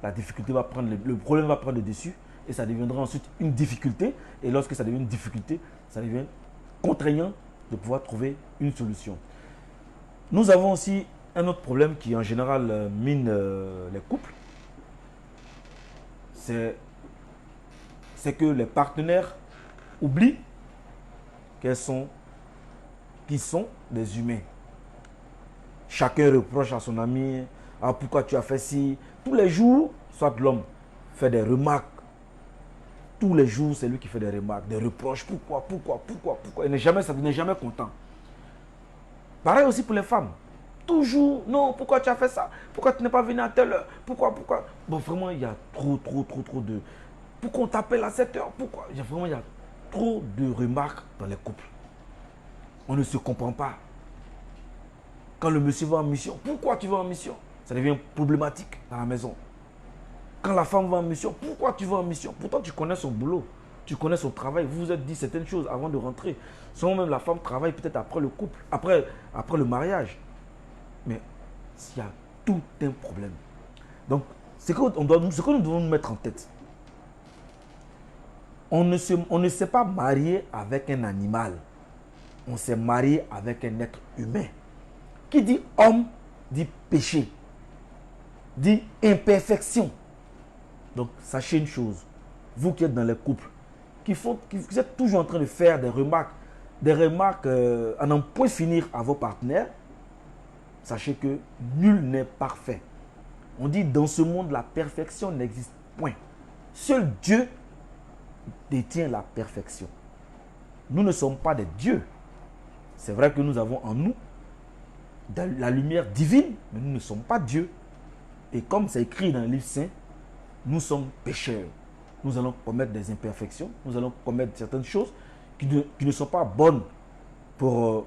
le problème va prendre le dessus et ça deviendra ensuite une difficulté. Et lorsque ça devient une difficulté, ça devient contraignant de pouvoir trouver une solution. Nous avons aussi un autre problème qui en général mine les couples. C'est que les partenaires oublient qu'ils sont des humains. Chacun reproche à son ami, ah, pourquoi tu as fait ci. Tous les jours, soit l'homme fait des remarques. Tous les jours, c'est lui qui fait des remarques, des reproches. Pourquoi. Il n'est jamais content. Pareil aussi pour les femmes. Toujours, non, pourquoi tu as fait ça? Pourquoi tu n'es pas venu à telle heure? Pourquoi? Bon, vraiment, il y a trop de... Pourquoi on t'appelle à cette heure? Pourquoi? Il y a trop de remarques dans les couples. On ne se comprend pas. Quand le monsieur va en mission, pourquoi tu vas en mission? Ça devient problématique dans la maison. Quand la femme va en mission, pourquoi tu vas en mission? Pourtant, tu connais son boulot, tu connais son travail. Vous vous êtes dit certaines choses avant de rentrer. Souvent même, la femme travaille peut-être après le couple, après le mariage. Mais il y a tout un problème. Donc, ce que nous devons nous mettre en tête, on ne s'est pas marié avec un animal. On s'est marié avec un être humain. Qui dit homme, dit péché, dit imperfection. Donc, sachez une chose, vous qui êtes dans les couples, qui êtes toujours en train de faire des remarques à n'en point finir à vos partenaires, sachez que nul n'est parfait. On dit dans ce monde, la perfection n'existe point. Seul Dieu détient la perfection. Nous ne sommes pas des dieux. C'est vrai que nous avons en nous la lumière divine, mais nous ne sommes pas Dieu. Et comme c'est écrit dans le livre saint, nous sommes pécheurs. Nous allons commettre des imperfections, nous allons commettre certaines choses qui ne sont pas bonnes pour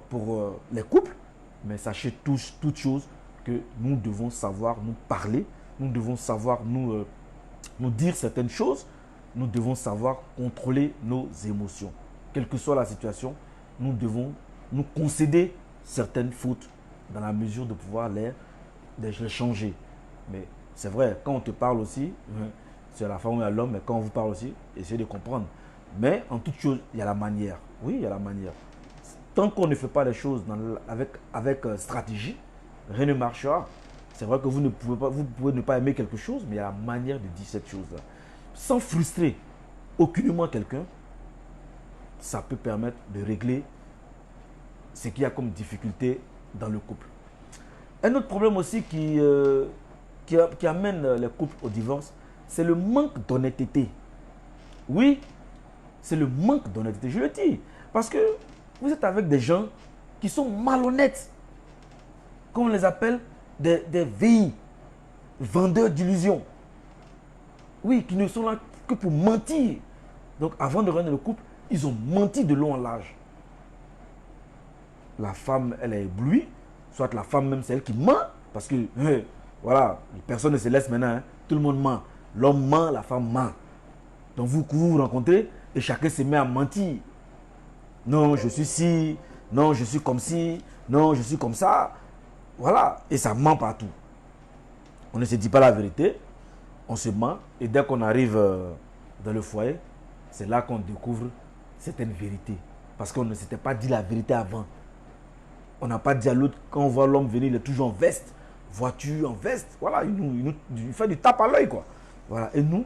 les couples, mais sachez toutes choses que nous devons savoir nous parler, nous devons savoir nous dire certaines choses, nous devons savoir contrôler nos émotions. Quelle que soit la situation, nous devons nous concéder certaines fautes dans la mesure de pouvoir les changer. Mais c'est vrai, quand on te parle aussi, c'est la femme ou l'homme, mais quand on vous parle aussi, essayez de comprendre. Mais en toute chose, il y a la manière. Oui, il y a la manière. Tant qu'on ne fait pas les choses avec stratégie, rien ne marchera. C'est vrai que vous pouvez ne pas aimer quelque chose, mais il y a la manière de dire cette chose-là. Sans frustrer aucunement quelqu'un, ça peut permettre de régler ce qu'il y a comme difficulté dans le couple. Un autre problème aussi qui amène les couples au divorce, c'est le manque d'honnêteté. Oui, c'est le manque d'honnêteté, je le dis. Parce que vous êtes avec des gens qui sont malhonnêtes. Comme on les appelle, des VI, vendeurs d'illusions. Oui, qui ne sont là que pour mentir. Donc avant de rentrer dans le couple, ils ont menti de long en large. La femme, elle est éblouie, soit la femme même, c'est elle qui ment, parce que, voilà, personne ne se laisse maintenant, hein. Tout le monde ment. L'homme ment, la femme ment. Donc vous vous rencontrez et chacun se met à mentir. Non, je suis ci, non, je suis comme ci, non, je suis comme ça. Voilà, et ça ment partout. On ne se dit pas la vérité, on se ment, et dès qu'on arrive dans le foyer, c'est là qu'on découvre certaines vérités. Parce qu'on ne s'était pas dit la vérité avant. On n'a pas dit à l'autre, quand on voit l'homme venir, il est toujours en veste, voiture, en veste. Voilà, il fait du tape à l'œil, quoi. Voilà, et nous,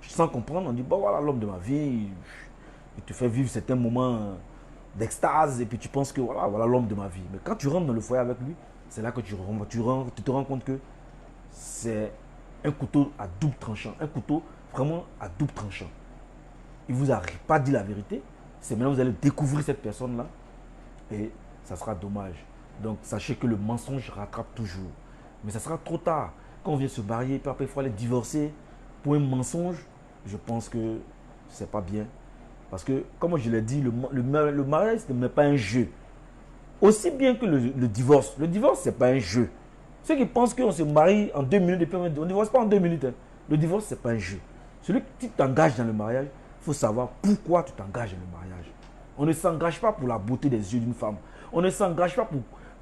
sans comprendre, on dit, bon voilà, l'homme de ma vie, il te fait vivre certains moments d'extase, et puis tu penses que voilà, voilà l'homme de ma vie. Mais quand tu rentres dans le foyer avec lui, c'est là que tu te rends compte que c'est un couteau à double tranchant, un couteau vraiment à double tranchant. Il ne vous a pas dit la vérité, c'est maintenant que vous allez découvrir cette personne-là, et ça sera dommage. Donc sachez que le mensonge rattrape toujours. Mais ça sera trop tard. Quand on vient se marier, puis après il faut aller divorcer pour un mensonge, je pense que c'est pas bien. Parce que, comme je l'ai dit, le mariage ce n'est pas un jeu. Aussi bien que le divorce. Le divorce, ce n'est pas un jeu. Ceux qui pensent qu'on se marie en 2 minutes et puis on ne divorce pas en 2 minutes. Hein. Le divorce, ce n'est pas un jeu. Celui qui t'engage dans le mariage, il faut savoir pourquoi tu t'engages dans le mariage. On ne s'engage pas pour la beauté des yeux d'une femme. On ne s'engage pas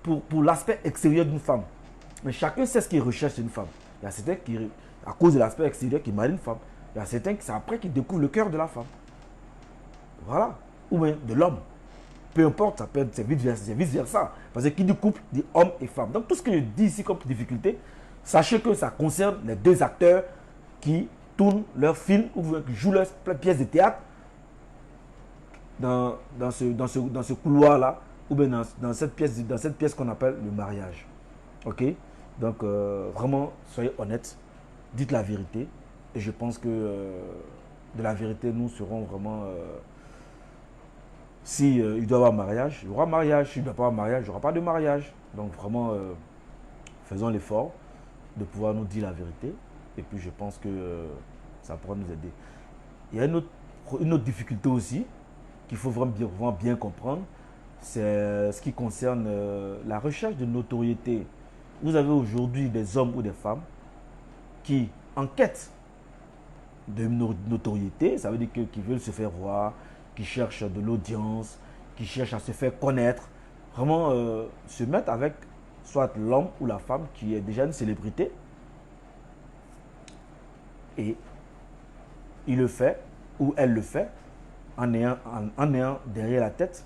pour l'aspect extérieur d'une femme. Mais chacun sait ce qu'il recherche chez une femme. Il y a certains qui, à cause de l'aspect extérieur, qui marient une femme. Il y a certains qui, c'est après qu'ils découvrent le cœur de la femme. Voilà. Ou bien de l'homme. Peu importe, ça peut être, c'est vice-versa. Parce que qui dit couple, dit homme et femme. Donc tout ce que je dis ici comme difficulté, sachez que ça concerne les deux acteurs qui tournent leur film ou qui jouent leur pièce de théâtre dans ce couloir-là, ou bien dans cette pièce qu'on appelle le mariage. Ok? Donc vraiment, soyez honnêtes, dites la vérité. Et je pense que de la vérité, nous serons vraiment... si il doit y avoir mariage, il y aura mariage. S'il ne doit pas y avoir mariage, il n'y aura pas de mariage. Donc vraiment, faisons l'effort de pouvoir nous dire la vérité. Et puis je pense que ça pourra nous aider. Il y a une autre difficulté aussi qu'il faut vraiment bien comprendre. C'est ce qui concerne la recherche de notoriété. Vous avez aujourd'hui des hommes ou des femmes qui enquêtent de notoriété. Ça veut dire qu'ils veulent se faire voir, qui cherchent de l'audience, qui cherchent à se faire connaître, vraiment se mettre avec soit l'homme ou la femme qui est déjà une célébrité. Et il le fait, ou elle le fait, en ayant derrière la tête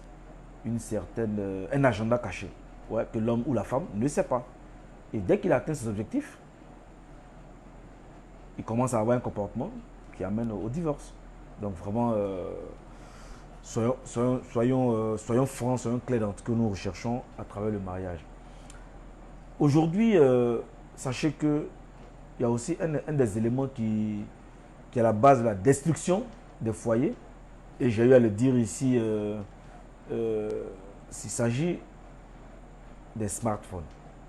un agenda caché, ouais, que l'homme ou la femme ne sait pas. Et dès qu'il atteint ses objectifs, il commence à avoir un comportement qui amène au divorce. Donc vraiment... soyons francs, soyons clairs dans ce que nous recherchons à travers le mariage. Aujourd'hui, sachez qu'il y a aussi un des éléments qui est à la base de la destruction des foyers. Et j'ai eu à le dire ici, il s'agit des smartphones.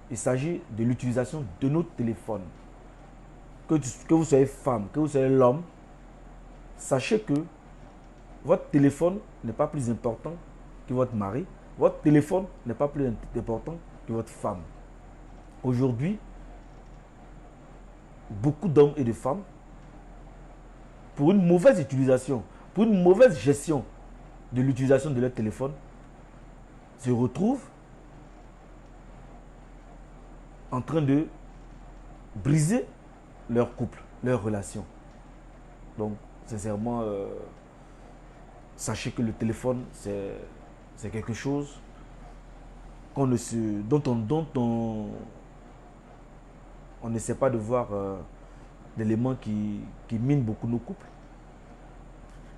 Il s'agit de l'utilisation de nos téléphones. Que vous soyez femme, que vous soyez l'homme, sachez que votre téléphone n'est pas plus important que votre mari. Votre téléphone n'est pas plus important que votre femme. Aujourd'hui, beaucoup d'hommes et de femmes, pour une mauvaise utilisation, pour une mauvaise gestion de l'utilisation de leur téléphone, se retrouvent en train de briser leur couple, leur relation. Donc, sincèrement, sachez que le téléphone, c'est quelque chose dont on n'essaie pas de voir d'éléments qui minent beaucoup nos couples.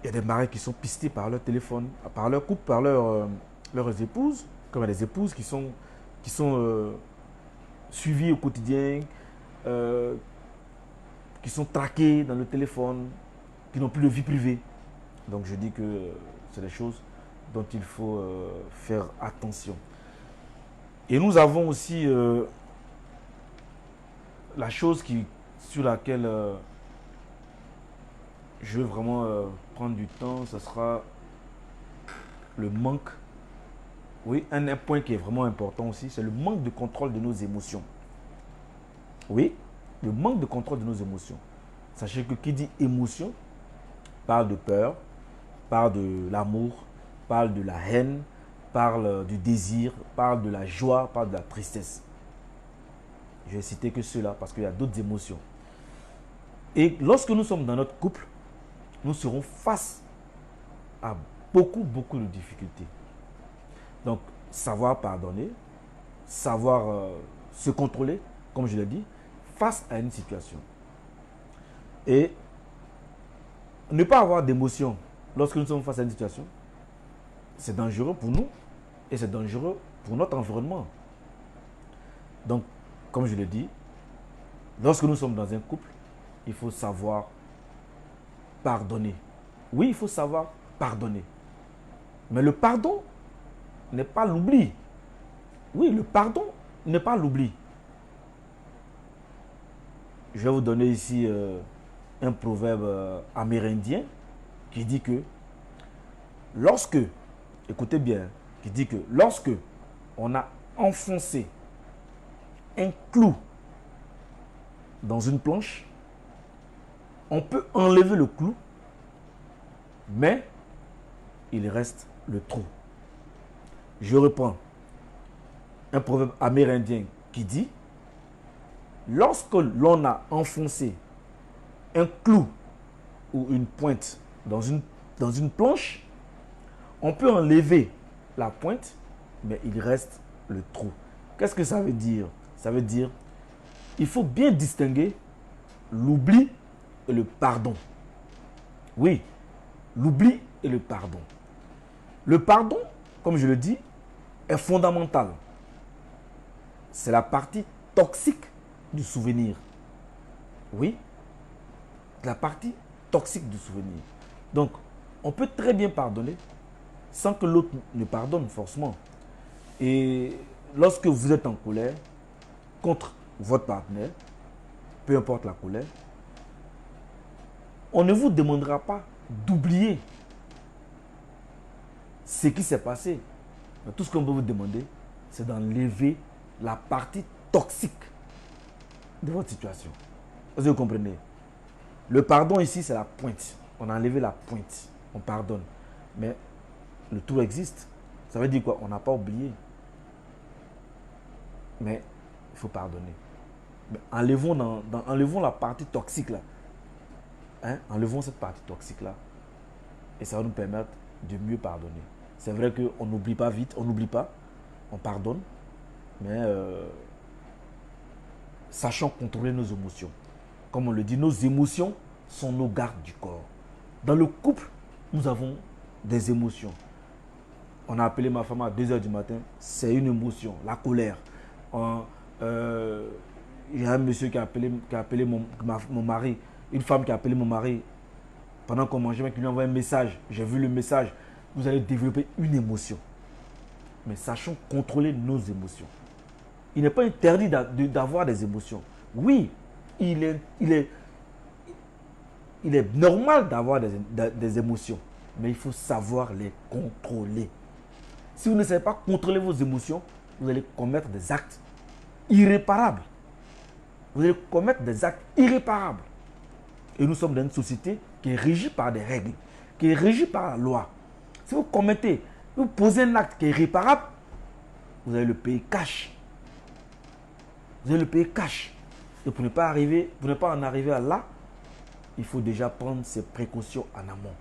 Il y a des maris qui sont pistés par leur téléphone, par leur couple, par leurs épouses, comme il y a des épouses qui sont suivies au quotidien, qui sont traquées dans le téléphone, qui n'ont plus de vie privée. Donc je dis que c'est des choses dont il faut faire attention. Et nous avons aussi la chose sur laquelle je veux vraiment prendre du temps, ce sera le manque. Oui, un point qui est vraiment important aussi, c'est le manque de contrôle de nos émotions. Oui, le manque de contrôle de nos émotions. Sachez que qui dit émotion parle de peur, parle de l'amour, parle de la haine, parle du désir, parle de la joie, parle de la tristesse. Je vais citer que cela parce qu'il y a d'autres émotions. Et lorsque nous sommes dans notre couple, nous serons face à beaucoup de difficultés. Donc, savoir pardonner, savoir se contrôler, comme je l'ai dit, face à une situation. Et ne pas avoir d'émotion lorsque nous sommes face à une situation, c'est dangereux pour nous et c'est dangereux pour notre environnement. Donc, comme je l'ai dit, lorsque nous sommes dans un couple, il faut savoir pardonner. Oui, il faut savoir pardonner. Mais le pardon n'est pas l'oubli. Oui, le pardon n'est pas l'oubli. Je vais vous donner ici un proverbe amérindien qui dit que lorsque, écoutez bien, qui dit que lorsque on a enfoncé un clou dans une planche, on peut enlever le clou, mais il reste le trou. Je reprends un proverbe amérindien qui dit: lorsque l'on a enfoncé un clou ou une pointe dans une planche, on peut enlever la pointe, mais il reste le trou. Qu'est-ce que ça veut dire? Ça veut dire il faut bien distinguer l'oubli et le pardon. Oui, l'oubli et le pardon. Le pardon, comme je le dis, est fondamental. C'est la partie toxique du souvenir. Oui, la partie toxique du souvenir. Donc, on peut très bien pardonner sans que l'autre ne pardonne forcément. Et lorsque vous êtes en colère contre votre partenaire, peu importe la colère, on ne vous demandera pas d'oublier ce qui s'est passé. Mais tout ce qu'on peut vous demander, c'est d'enlever la partie toxique de votre situation. Est-ce que vous comprenez? Le pardon ici, c'est la pointe. On a enlevé la pointe. On pardonne. Mais le trou existe. Ça veut dire quoi? On n'a pas oublié. Mais il faut pardonner. Mais enlevons la partie toxique là. Enlevons cette partie partie-toxique là. Et ça va nous permettre de mieux pardonner. C'est vrai qu'on n'oublie pas vite, on n'oublie pas, on pardonne, mais sachant contrôler nos émotions. Comme on le dit, nos émotions sont nos gardes du corps. Dans le couple, nous avons des émotions. On a appelé ma femme à 2 h du matin, c'est une émotion, la colère. Il y a un monsieur qui a appelé mon mari, une femme qui a appelé mon mari pendant qu'on mangeait, qui lui a envoyé un message. J'ai vu le message. Vous allez développer une émotion. Mais sachons contrôler nos émotions. Il n'est pas interdit d'avoir des émotions. Oui, il est normal d'avoir des émotions. Mais il faut savoir les contrôler. Si vous ne savez pas contrôler vos émotions, vous allez commettre des actes irréparables. Vous allez commettre des actes irréparables. Et nous sommes dans une société qui est régie par des règles, qui est régie par la loi. Si vous commettez, vous posez un acte qui est irréparable, vous allez le payer cash. Vous allez le payer cash. Et pour ne pas en arriver à là, il faut déjà prendre ses précautions en amont.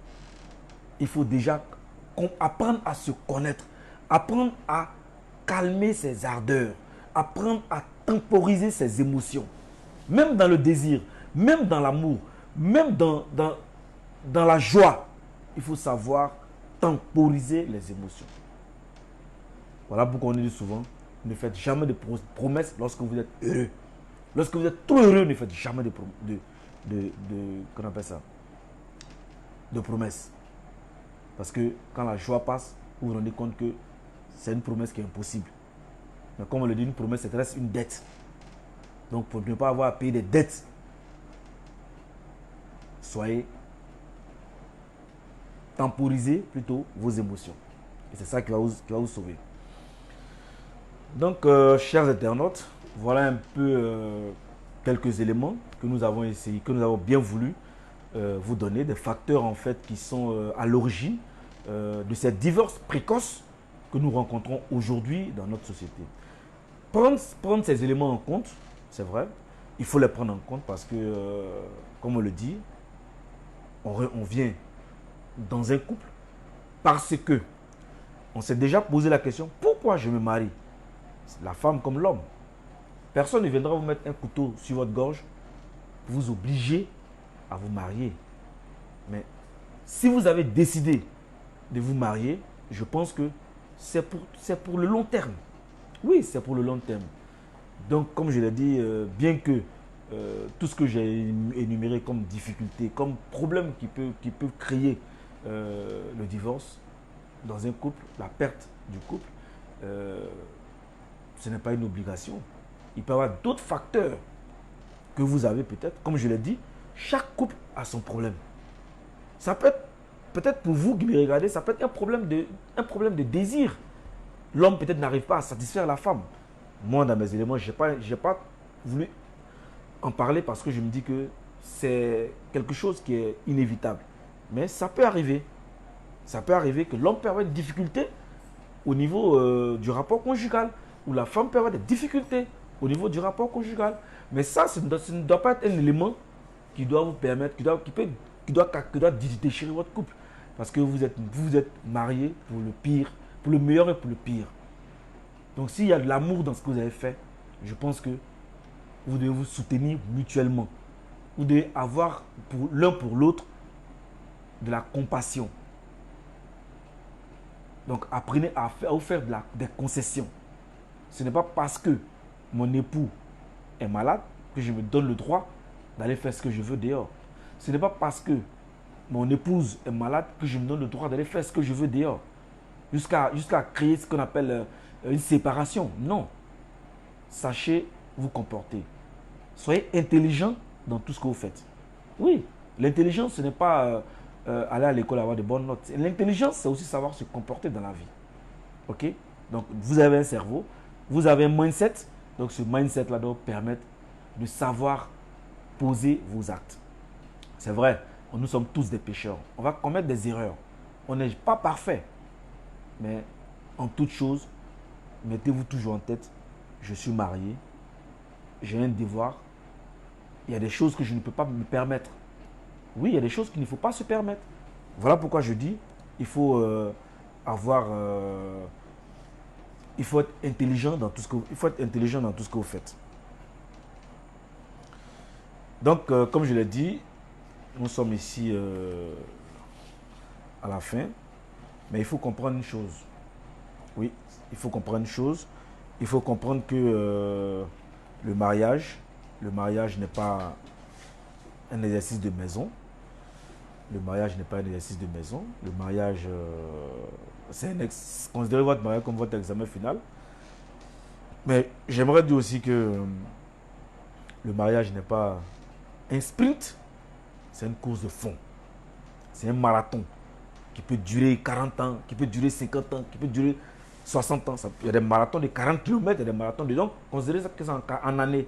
Il faut déjà apprendre à se connaître, apprendre à calmer ses ardeurs, apprendre à temporiser ses émotions. Même dans le désir, même dans l'amour, même dans la joie, il faut savoir temporiser les émotions. Voilà pourquoi on dit souvent, ne faites jamais de promesses lorsque vous êtes heureux. Lorsque vous êtes trop heureux, ne faites jamais qu'on appelle ça, de promesses. Parce que quand la joie passe, vous vous rendez compte que c'est une promesse qui est impossible. Mais comme on le dit, une promesse, ça reste une dette. Donc pour ne pas avoir à payer des dettes, soyez temporiser plutôt vos émotions. Et c'est ça qui va vous sauver. Donc, chers internautes, voilà un peu quelques éléments que nous avons essayé, que nous avons bien voulu vous donner, des facteurs en fait qui sont à l'origine de ces divorces précoces que nous rencontrons aujourd'hui dans notre société. Prendre ces éléments en compte, c'est vrai, il faut les prendre en compte parce que, comme on le dit, on vient dans un couple parce que on s'est déjà posé la question, pourquoi je me marie? La femme comme l'homme. Personne ne viendra vous mettre un couteau sur votre gorge pour vous obliger à vous marier. Mais si vous avez décidé de vous marier, je pense que c'est pour le long terme. Oui, c'est pour le long terme. Donc, comme je l'ai dit, bien que tout ce que j'ai énuméré comme difficulté, comme problème qui peut créer le divorce dans un couple, la perte du couple, ce n'est pas une obligation. Il peut y avoir d'autres facteurs que vous avez peut-être. Comme je l'ai dit, chaque couple a son problème. Ça peut être, peut-être pour vous qui me regardez, ça peut être un problème de désir. L'homme peut-être n'arrive pas à satisfaire la femme. Moi, dans mes éléments, je n'ai pas voulu en parler parce que je me dis que c'est quelque chose qui est inévitable. Mais ça peut arriver. Ça peut arriver que l'homme peut avoir une difficulté au niveau du rapport conjugal, ou la femme peut avoir des difficultés au niveau du rapport conjugal. Mais ça, ce ne doit pas être un élément qui doit vous permettre, qui doit déchirer votre couple. Parce que vous êtes mariés pour le pire, pour le meilleur et pour le pire. Donc s'il y a de l'amour dans ce que vous avez fait, je pense que vous devez vous soutenir mutuellement. Vous devez avoir l'un pour l'autre de la compassion. Donc apprenez à vous faire des concessions. Ce n'est pas parce que mon époux est malade que je me donne le droit d'aller faire ce que je veux dehors. Ce n'est pas parce que mon épouse est malade que je me donne le droit d'aller faire ce que je veux dehors. Jusqu'à créer ce qu'on appelle une séparation. Non. Sachez vous comporter. Soyez intelligent dans tout ce que vous faites. Oui, l'intelligence, ce n'est pas aller à l'école avoir de bonnes notes. L'intelligence, c'est aussi savoir se comporter dans la vie. Ok? Donc, vous avez un cerveau, vous avez un mindset. Donc, ce mindset-là doit vous permettre de savoir poser vos actes. C'est vrai, nous sommes tous des pécheurs. On va commettre des erreurs. On n'est pas parfait. Mais en toute chose, mettez-vous toujours en tête, je suis marié, j'ai un devoir. Il y a des choses que je ne peux pas me permettre. Oui, il y a des choses qu'il ne faut pas se permettre. Voilà pourquoi je dis, il faut il faut être intelligent dans tout ce que vous faites. Donc, comme je l'ai dit, nous sommes ici à la fin. Mais il faut comprendre une chose. Oui, il faut comprendre une chose. Il faut comprendre que le mariage n'est pas un exercice de maison. Le mariage n'est pas un exercice de maison. Le mariage, considérez votre mariage comme votre examen final. Mais j'aimerais dire aussi que le mariage n'est pas un sprint, c'est une course de fond. C'est un marathon qui peut durer 40 ans, qui peut durer 50 ans, qui peut durer 60 ans. Il y a des marathons de 40 km, il y a des marathons de... Donc, considérez ça que c'est en année.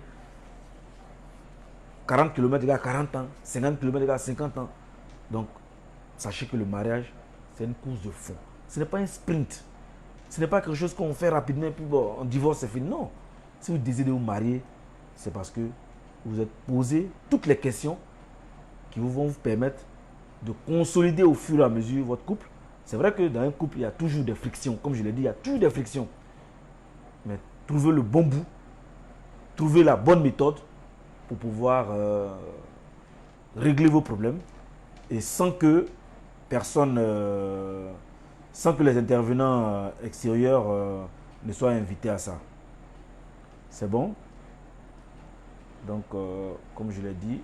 40 km égale 40 ans, 50 km égale 50 ans. Donc, sachez que le mariage, c'est une course de fond. Ce n'est pas un sprint. Ce n'est pas quelque chose qu'on fait rapidement et puis bon, on divorce, c'est fini. Non. Si vous désirez vous marier, c'est parce que vous êtes posé toutes les questions qui vont vous permettre de consolider au fur et à mesure votre couple. C'est vrai que dans un couple, il y a toujours des frictions. Comme je l'ai dit, il y a toujours des frictions. Mais trouvez le bon bout, trouvez la bonne méthode pour pouvoir régler vos problèmes et sans que personne, sans que les intervenants extérieurs ne soient invités à ça. C'est bon? Donc, comme je l'ai dit,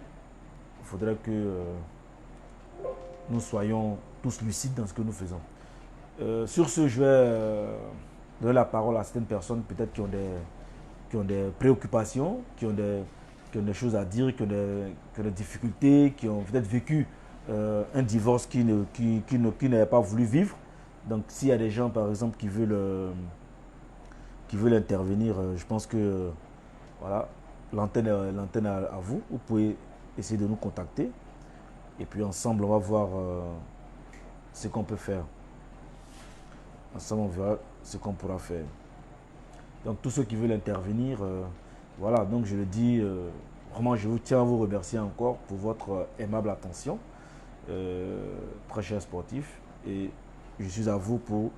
il faudrait que nous soyons tous lucides dans ce que nous faisons. Sur ce, je vais donner la parole à certaines personnes peut-être qui ont des préoccupations, qui ont des choses à dire, qui ont des difficultés, qui ont peut-être vécu un divorce qui n'avait pas voulu vivre. Donc s'il y a des gens par exemple qui veulent intervenir, je pense que voilà, l'antenne à vous. Vous pouvez essayer de nous contacter. Et puis ensemble, on va voir ce qu'on peut faire. Ensemble, on verra ce qu'on pourra faire. Donc tous ceux qui veulent intervenir, voilà, donc je le dis, vraiment je vous tiens à vous remercier encore pour votre aimable attention, très cher sportif, et je suis à vous pour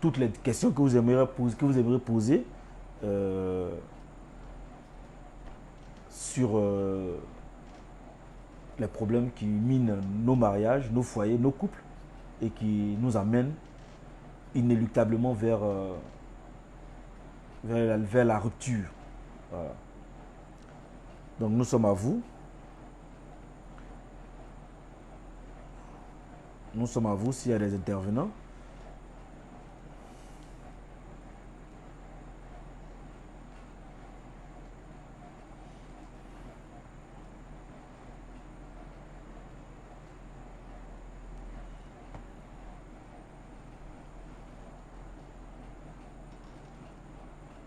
toutes les questions que vous aimeriez poser, sur les problèmes qui minent nos mariages, nos foyers, nos couples, et qui nous amènent inéluctablement vers la rupture. Voilà. Donc nous sommes à vous. Nous sommes à vous s'il y a des intervenants.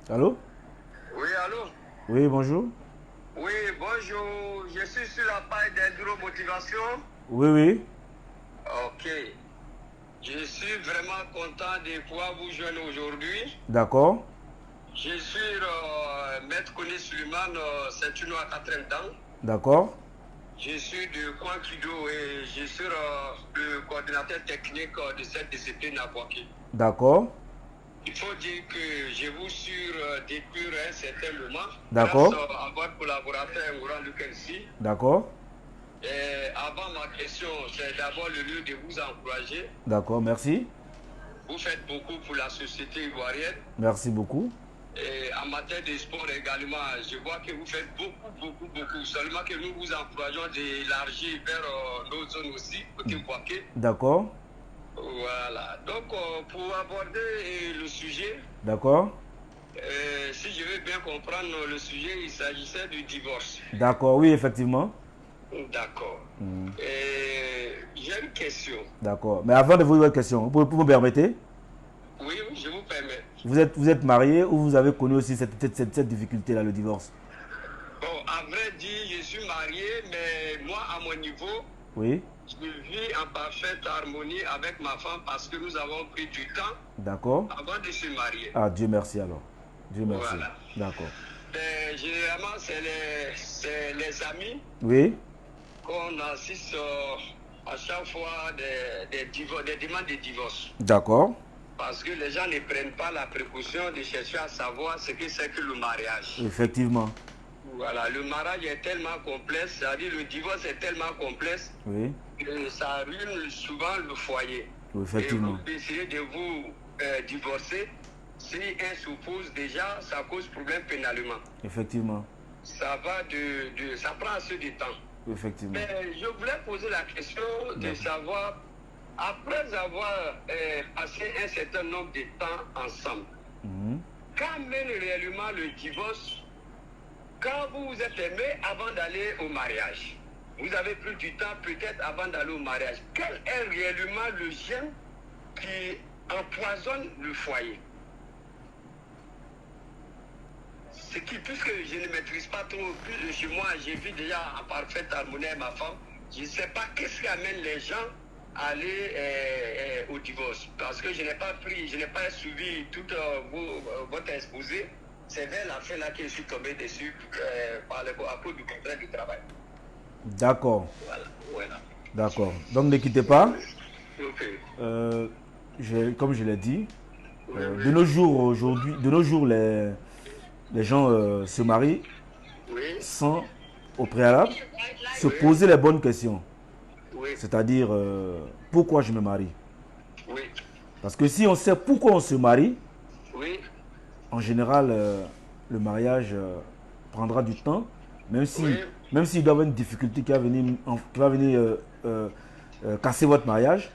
Allô? Oui, allô? Oui, bonjour. Oui, bonjour. Je suis sur la page d'Hydromotivation. Oui, oui. Ok. Je suis vraiment content de pouvoir vous joindre aujourd'hui. D'accord. Je suis Maître Koni Suleiman, ceinture noire 80 ans. D'accord. Je suis de Kwankido et je suis le coordinateur technique de cette discipline à Boaké. D'accord. Il faut dire que je vous suis depuis un certain moment. D'accord. Grâce à votre collaborateur Ngoran Lukensi. D'accord. Et avant ma question, c'est d'abord le lieu de vous encourager. D'accord, merci. Vous faites beaucoup pour la société ivoirienne. Merci beaucoup. Et en matière de sport également, je vois que vous faites beaucoup. Seulement que nous vous encourageons d'élargir vers nos zones aussi, côté Boaké. D'accord. Voilà. Donc, pour aborder le sujet, D'accord. si je veux bien comprendre le sujet, il s'agissait du divorce. D'accord, oui, effectivement. D'accord. J'ai une question. D'accord. Mais avant de vous poser une question, vous me permettez? Oui, je vous permets. Vous êtes marié ou vous avez connu aussi cette difficulté-là, le divorce? Bon, à vrai dire, je suis marié, mais moi, à mon niveau, Oui. je vis en parfaite harmonie avec ma femme parce que nous avons pris du temps D'accord. avant de se marier. Ah, Dieu merci alors. Dieu merci. Voilà. D'accord. Généralement, c'est les amis Oui. qu'on assiste à chaque fois des demandes de divorce. D'accord. Parce que les gens ne prennent pas la précaution de chercher à savoir ce que c'est que le mariage. Effectivement. Voilà, le mariage est tellement complexe, c'est-à-dire le divorce est tellement complexe Oui. que ça ruine souvent le foyer. Oui, effectivement. Et vous décidez de vous divorcer, si un s'oppose déjà, ça cause problème pénalement. Effectivement. Ça va ça prend assez de temps. Effectivement. Mais je voulais poser la question de savoir, après avoir passé un certain nombre de temps ensemble, quand mène réellement le divorce? Quand vous vous êtes aimé avant d'aller au mariage, vous avez pris du temps peut-être avant d'aller au mariage. Quel est réellement le gène qui empoisonne le foyer? Ce qui, puisque je ne maîtrise pas trop, plus chez moi, j'ai vu déjà en parfaite harmonie avec ma femme, je ne sais pas qu'est-ce qui amène les gens à aller au divorce. Parce que je n'ai pas suivi tout votre exposé. C'est vers la fin là que je suis tombé dessus à cause du contrat du travail. D'accord. Voilà. D'accord. Donc ne quittez pas. Ok. Comme je l'ai dit, de nos jours, les gens se marient sans, au préalable, se poser les bonnes questions. Oui. C'est-à-dire, pourquoi je me marie? Oui. Parce que si on sait pourquoi on se marie, Oui. en général, le mariage prendra du temps, même s'il doit y avoir une difficulté qui va venir casser votre mariage,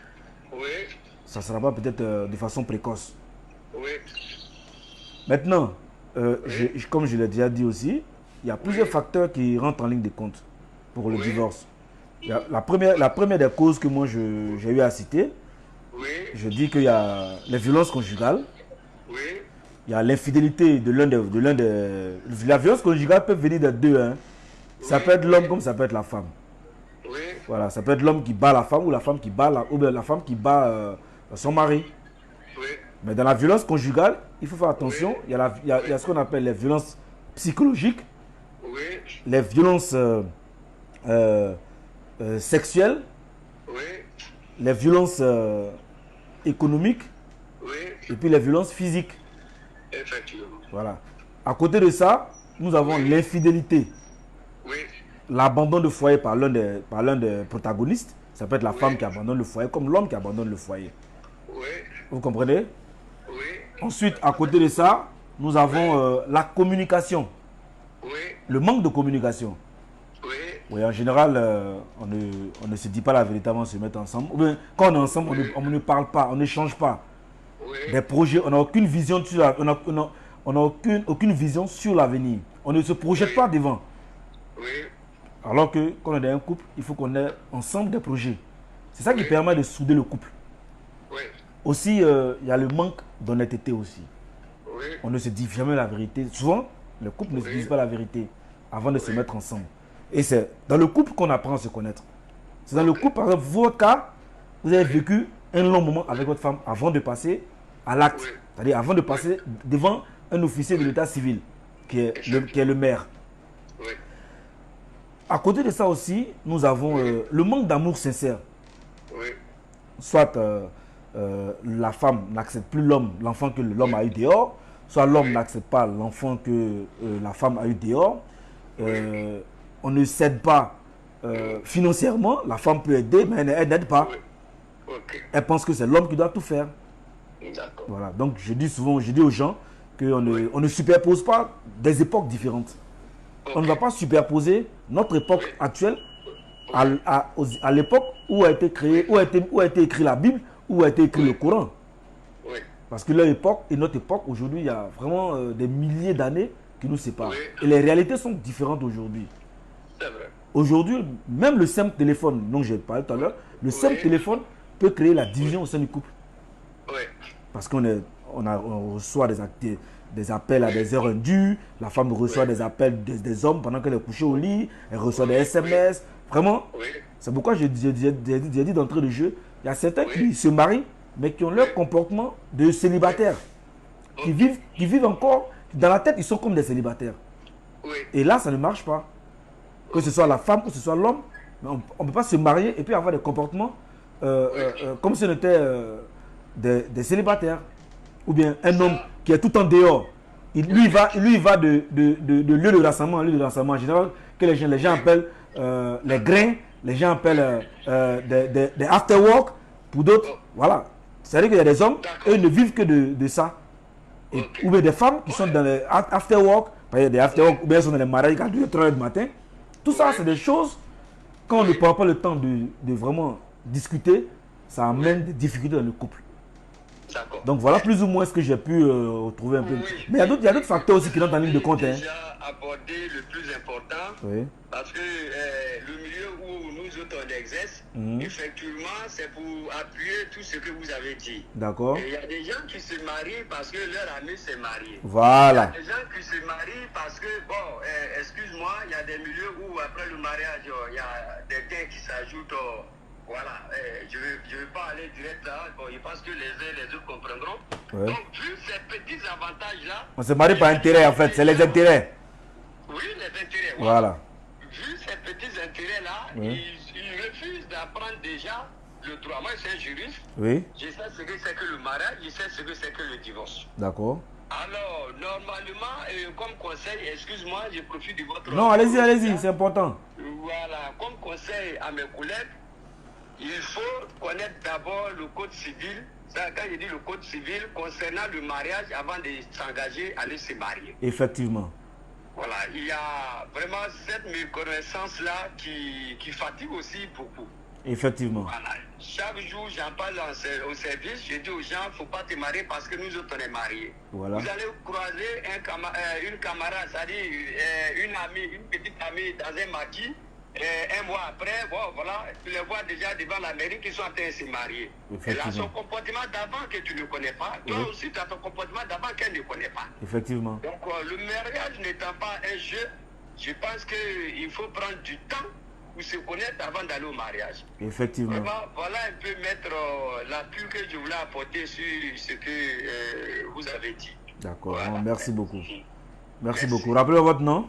ça ne sera pas peut-être de façon précoce. Oui. Maintenant, comme je l'ai déjà dit aussi, il y a plusieurs facteurs qui rentrent en ligne de compte pour le divorce. La première des causes que moi j'ai eu à citer, Oui, je dis qu'il y a les violences conjugales, oui, il y a l'infidélité de l'un des. La violence conjugale peut venir de deux. Hein. Ça Oui, peut être l'homme oui. comme ça peut être la femme. oui, Voilà, ça peut être l'homme qui bat la femme ou la femme qui bat ou bien la femme qui bat son mari. oui, Mais dans la violence conjugale, il faut faire attention. Oui. Il y a ce qu'on appelle les violences psychologiques, oui, les violences sexuelles, oui, les violences économiques oui, et puis les violences physiques. effectivement. Voilà. À côté de ça, nous avons Oui. l'infidélité, Oui, l'abandon de foyer par l'un des protagonistes. Ça peut être la Oui. femme qui abandonne le foyer comme l'homme qui abandonne le foyer. oui, Vous comprenez? oui, Ensuite, à côté de ça, nous avons la communication, oui, le manque de communication. oui, Oui, en général, on ne se dit pas la vérité avant de se mettre ensemble. Ou bien, quand on est ensemble, on ne parle pas, on n'échange pas. oui, Des projets, on n'a aucune vision sur on a aucune vision sur l'avenir. On ne se projette pas devant. oui, Alors que quand on est dans un couple, il faut qu'on ait ensemble des projets. C'est ça qui Oui. permet de souder le couple. oui, Aussi, il y a le manque d'honnêteté aussi. oui, On ne se dit jamais la vérité. Souvent, les couples ne se Oui. disent pas la vérité avant de se Oui. mettre ensemble. Et c'est dans le couple qu'on apprend à se connaître. C'est dans le couple, par exemple, votre cas, vous avez vécu un long moment avec votre femme avant de passer à l'acte. Oui. C'est-à-dire avant de passer devant un officier de l'état civil, qui est le maire. oui, À côté de ça aussi, nous avons le manque d'amour sincère. oui, Soit la femme n'accepte plus l'enfant que l'homme a eu dehors, soit l'homme n'accepte pas l'enfant que la femme a eu dehors. On ne cède pas financièrement, la femme peut aider, mais elle n'aide pas. oui. Ok, Elle pense que c'est l'homme qui doit tout faire. d'accord. Voilà. Donc je dis aux gens qu'on on ne superpose pas des époques différentes. On ne va pas superposer notre époque actuelle à l'époque où a été créé, où a été écrit la Bible, où a été écrit le Coran. Oui, Parce que leur époque et notre époque, aujourd'hui, il y a vraiment des milliers d'années qui nous séparent. Oui. Et les réalités sont différentes aujourd'hui. c'est vrai. Aujourd'hui, même le simple téléphone dont j'ai parlé tout à l'heure, le simple Oui. téléphone peut créer la division au sein du couple. Oui, Parce on reçoit des appels à des heures indues, la femme reçoit des appels des hommes pendant qu'elle est couchée au lit, elle reçoit des SMS. Vraiment, oui, c'est pourquoi j'ai dit d'entrée de jeu, il y a certains Oui. qui se marient, mais qui ont leur comportement de célibataire. Qui vivent encore, dans la tête, ils sont comme des célibataires. oui, Et là, ça ne marche pas. Que ce soit la femme, que ce soit l'homme, on ne peut pas se marier et puis avoir des comportements comme si on était des célibataires. Ou bien un homme qui est tout en dehors. Lui, il va de lieu de rassemblement en lieu de rassemblement. En général, que les gens appellent les grains, les gens appellent des after-work. Pour d'autres, voilà. C'est-à-dire qu'il y a des hommes, eux ne vivent que de ça. Et, ou bien des femmes qui sont dans les after-work, des after-work, ou bien sont dans les mariages à 2-3 heures du matin. Tout ça, c'est des choses, quand on ne prend pas le temps de vraiment discuter, ça amène des difficultés dans le couple. d'accord. Donc voilà plus ou moins ce que j'ai pu trouver un peu. Oui. Mais il y a d'autres facteurs aussi qui rentrent en ligne de compte. Hein. Déjà abordé le plus important, Oui. parce que le milieu où nous autres on exerce, effectivement, c'est pour appuyer tout ce que vous avez dit. D'accord. Et il y a des gens qui se marient parce que leur ami s'est marié. Voilà. Il y a des gens qui se marient parce que, bon, excuse-moi, il y a des milieux où après le mariage, il y a des gains qui s'ajoutent. Voilà, je ne vais pas aller direct là. Bon, je pense que les uns et les autres comprendront. Ouais. Donc, vu ces petits avantages-là. On se marie par intérêt en fait, c'est les intérêts. Oui, les intérêts. Voilà. Vu ces petits intérêts-là, Oui. ils refusent d'apprendre déjà le droit. Moi, je suis un juriste. Oui. Je sais ce que c'est que le mariage, je sais ce que c'est que le divorce. D'accord. Alors, normalement, comme conseil, excuse-moi, je profite de votre... Non, allez-y, c'est important. Voilà, comme conseil à mes collègues, il faut connaître d'abord le code civil. Ça, quand je dis le code civil, concernant le mariage, avant de s'engager à aller se marier. Effectivement. Voilà, il y a vraiment cette méconnaissance-là qui fatigue aussi beaucoup. Effectivement. Voilà. Chaque jour, j'en parle au service, je dis aux gens, il ne faut pas te marier parce que nous autres, on est mariés. Voilà. Vous allez croiser une camarade, c'est-à-dire une amie, une petite amie dans un maquis, Et un mois après, bon, voilà, tu les vois déjà devant la mairie qui sont en train de se marier. Elle a son comportement d'avant que tu ne connais pas. Toi aussi, tu as ton comportement d'avant qu'elle ne connaît pas. Effectivement. Donc, le mariage n'étant pas un jeu, je pense qu'il faut prendre du temps pour se connaître avant d'aller au mariage. Effectivement. Vraiment, voilà un peu mettre l'appui que je voulais apporter sur ce que vous avez dit. D'accord, Voilà. merci beaucoup. Merci beaucoup. Rappelez votre nom.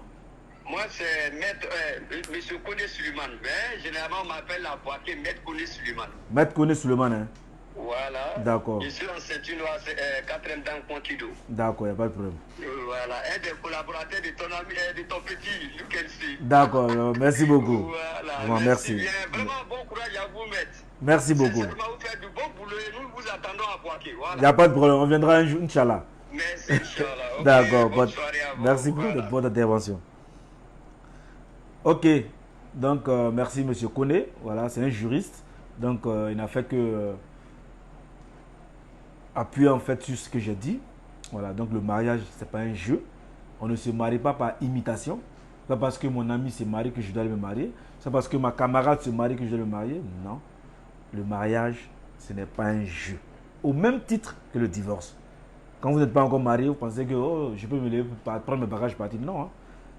Moi, c'est Maître M. Kone Suleiman. Mais généralement, on m'appelle la Boaké Maître Kone Suleiman. Maître Kone Suleiman, hein? Voilà. D'accord. Je suis en ceinture noire 4e dan Contido. D'accord, il n'y a pas de problème. Voilà. Un des collaborateurs de ton ami, de ton petit, you can see. D'accord, merci beaucoup. Voilà. Bon, merci. Bien. Vraiment bon courage à vous, Maître. Merci beaucoup. Sincèrement, vous faites du bon boulot et nous vous attendons à Boaké. Voilà. Il n'y a pas de problème, on viendra un jour, Inch'Allah. Merci, Inch'Allah. Okay, d'accord, bonne soirée à vous. Merci beaucoup Voilà. de votre intervention. Ok, donc merci Monsieur Kone. Voilà, c'est un juriste. Donc il n'a fait que appuyer en fait sur ce que j'ai dit. Voilà, donc le mariage, c'est pas un jeu. On ne se marie pas par imitation. C'est pas parce que mon ami se marie que je dois me marier. C'est parce que ma camarade se marie que je dois me marier. Non. Le mariage, ce n'est pas un jeu. Au même titre que le divorce. Quand vous n'êtes pas encore marié, vous pensez que oh, je peux me lever, prendre mes bagages, partir. Non, hein.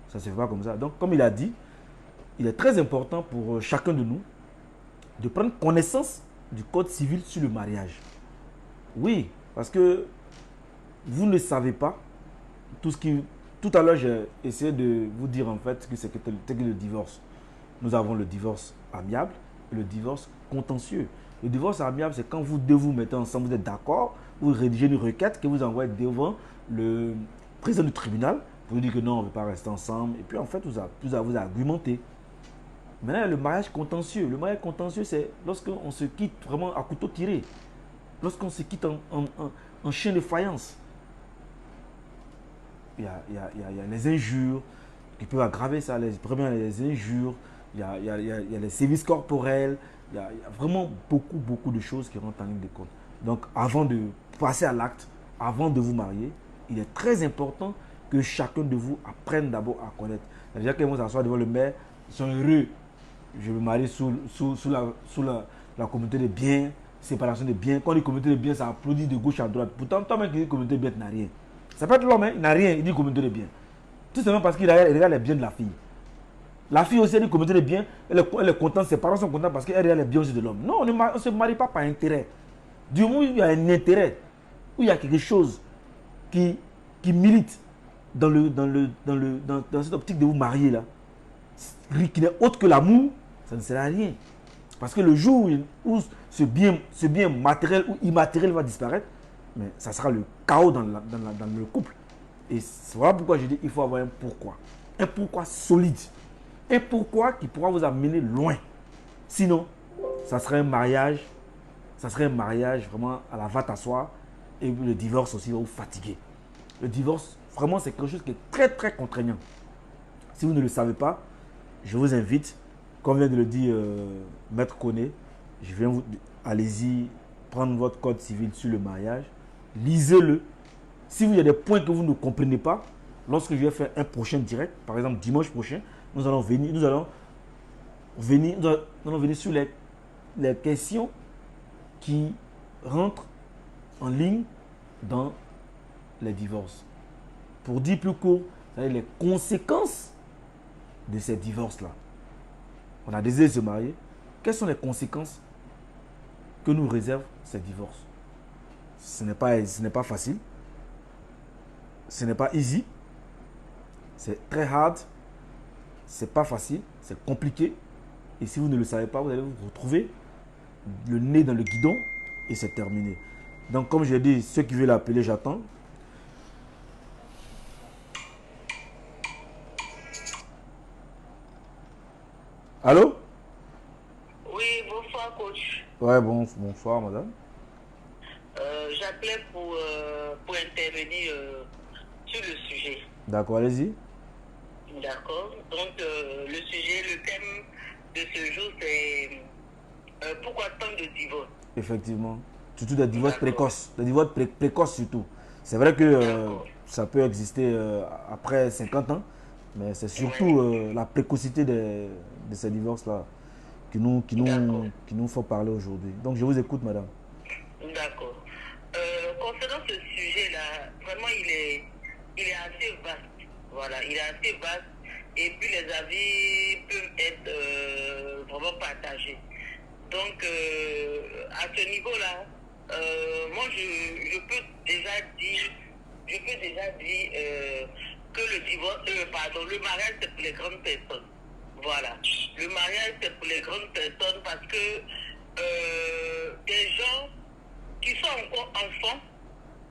Ça ne se fait pas comme ça. Donc, comme il a dit, il est très important pour chacun de nous de prendre connaissance du code civil sur le mariage. Oui, parce que vous ne savez pas tout ce qui... Tout à l'heure, j'ai essayé de vous dire en fait que c'est que le divorce. Nous avons le divorce amiable et le divorce contentieux. Le divorce amiable, c'est quand vous deux vous mettez ensemble, vous êtes d'accord, vous rédigez une requête que vous envoyez devant le président du tribunal pour lui dire que non, on ne veut pas rester ensemble. Et puis en fait, vous argumentez. Maintenant, le mariage contentieux. Le mariage contentieux, c'est lorsqu'on se quitte vraiment à couteau tiré. Lorsqu'on se quitte en chien de faïence. Il y a les injures qui peuvent aggraver ça. Premièrement, les injures. Il y a les sévices corporels. Il y a vraiment beaucoup de choses qui rentrent en ligne de compte. Donc, avant de passer à l'acte, avant de vous marier, il est très important que chacun de vous apprenne d'abord à connaître. C'est-à-dire qu'ils vont s'asseoir devant le maire, ils sont heureux. Je me marie sous la communauté de biens, séparation de biens. Quand on dit communauté de biens, ça applaudit de gauche à droite. Pourtant, toi-même qui dis communauté de biens, tu n'as rien. Ça peut être l'homme, hein, il n'a rien, il dit communauté de biens. Tout simplement parce qu'il regarde les biens de la fille. La fille aussi, elle dit communauté de biens, elle est contente, ses parents sont contents parce qu'elle regarde les biens aussi de l'homme. Non, on ne se marie pas par intérêt. Du moment où il y a un intérêt, où il y a quelque chose qui milite dans cette optique de vous marier là, qui n'est autre que l'amour, ça ne sert à rien. Parce que le jour où ce bien matériel ou immatériel va disparaître, mais ça sera le chaos dans le couple. Et voilà pourquoi je dis qu'il faut avoir un pourquoi. Un pourquoi solide. Un pourquoi qui pourra vous amener loin. Sinon, ça serait un mariage vraiment à la va t'asseoir. Et le divorce aussi va vous fatiguer. Le divorce, vraiment, c'est quelque chose qui est très contraignant. Si vous ne le savez pas, je vous invite, comme vient de le dire Maître Kone, allez-y prendre votre code civil sur le mariage, lisez-le. Si il y a des points que vous ne comprenez pas, lorsque je vais faire un prochain direct, par exemple dimanche prochain, nous allons venir sur les questions qui rentrent en ligne dans les divorces. Pour dire plus court, les conséquences de ces divorces-là. On a désiré se marier. Quelles sont les conséquences que nous réservent ces divorces? Ce n'est pas facile. Ce n'est pas easy. C'est très hard. C'est pas facile. C'est compliqué. Et si vous ne le savez pas, vous allez vous retrouver le nez dans le guidon et c'est terminé. Donc, comme je l'ai dit, ceux qui veulent appeler, j'attends. Allô? Oui, bonsoir, coach. Ouais, bonsoir, madame. J'appelais pour intervenir sur le sujet. D'accord, allez-y. D'accord. Donc, le sujet, le thème de ce jour, c'est pourquoi tant de divorces? Effectivement. Surtout des divorces précoces. Des divorces précoces surtout. C'est vrai que ça peut exister après 50 ans, Mais c'est surtout la précocité de ces divorces-là qui nous faut parler aujourd'hui. Donc, je vous écoute, madame. D'accord. Concernant ce sujet-là, vraiment, il est assez vaste. Voilà, il est assez vaste. Et puis, les avis peuvent être vraiment partagés. Donc, à ce niveau-là, moi, je peux déjà dire que le divorce, le mariage, c'est pour les grandes personnes. Voilà. Le mariage, c'est pour les grandes personnes parce que des gens qui sont encore enfants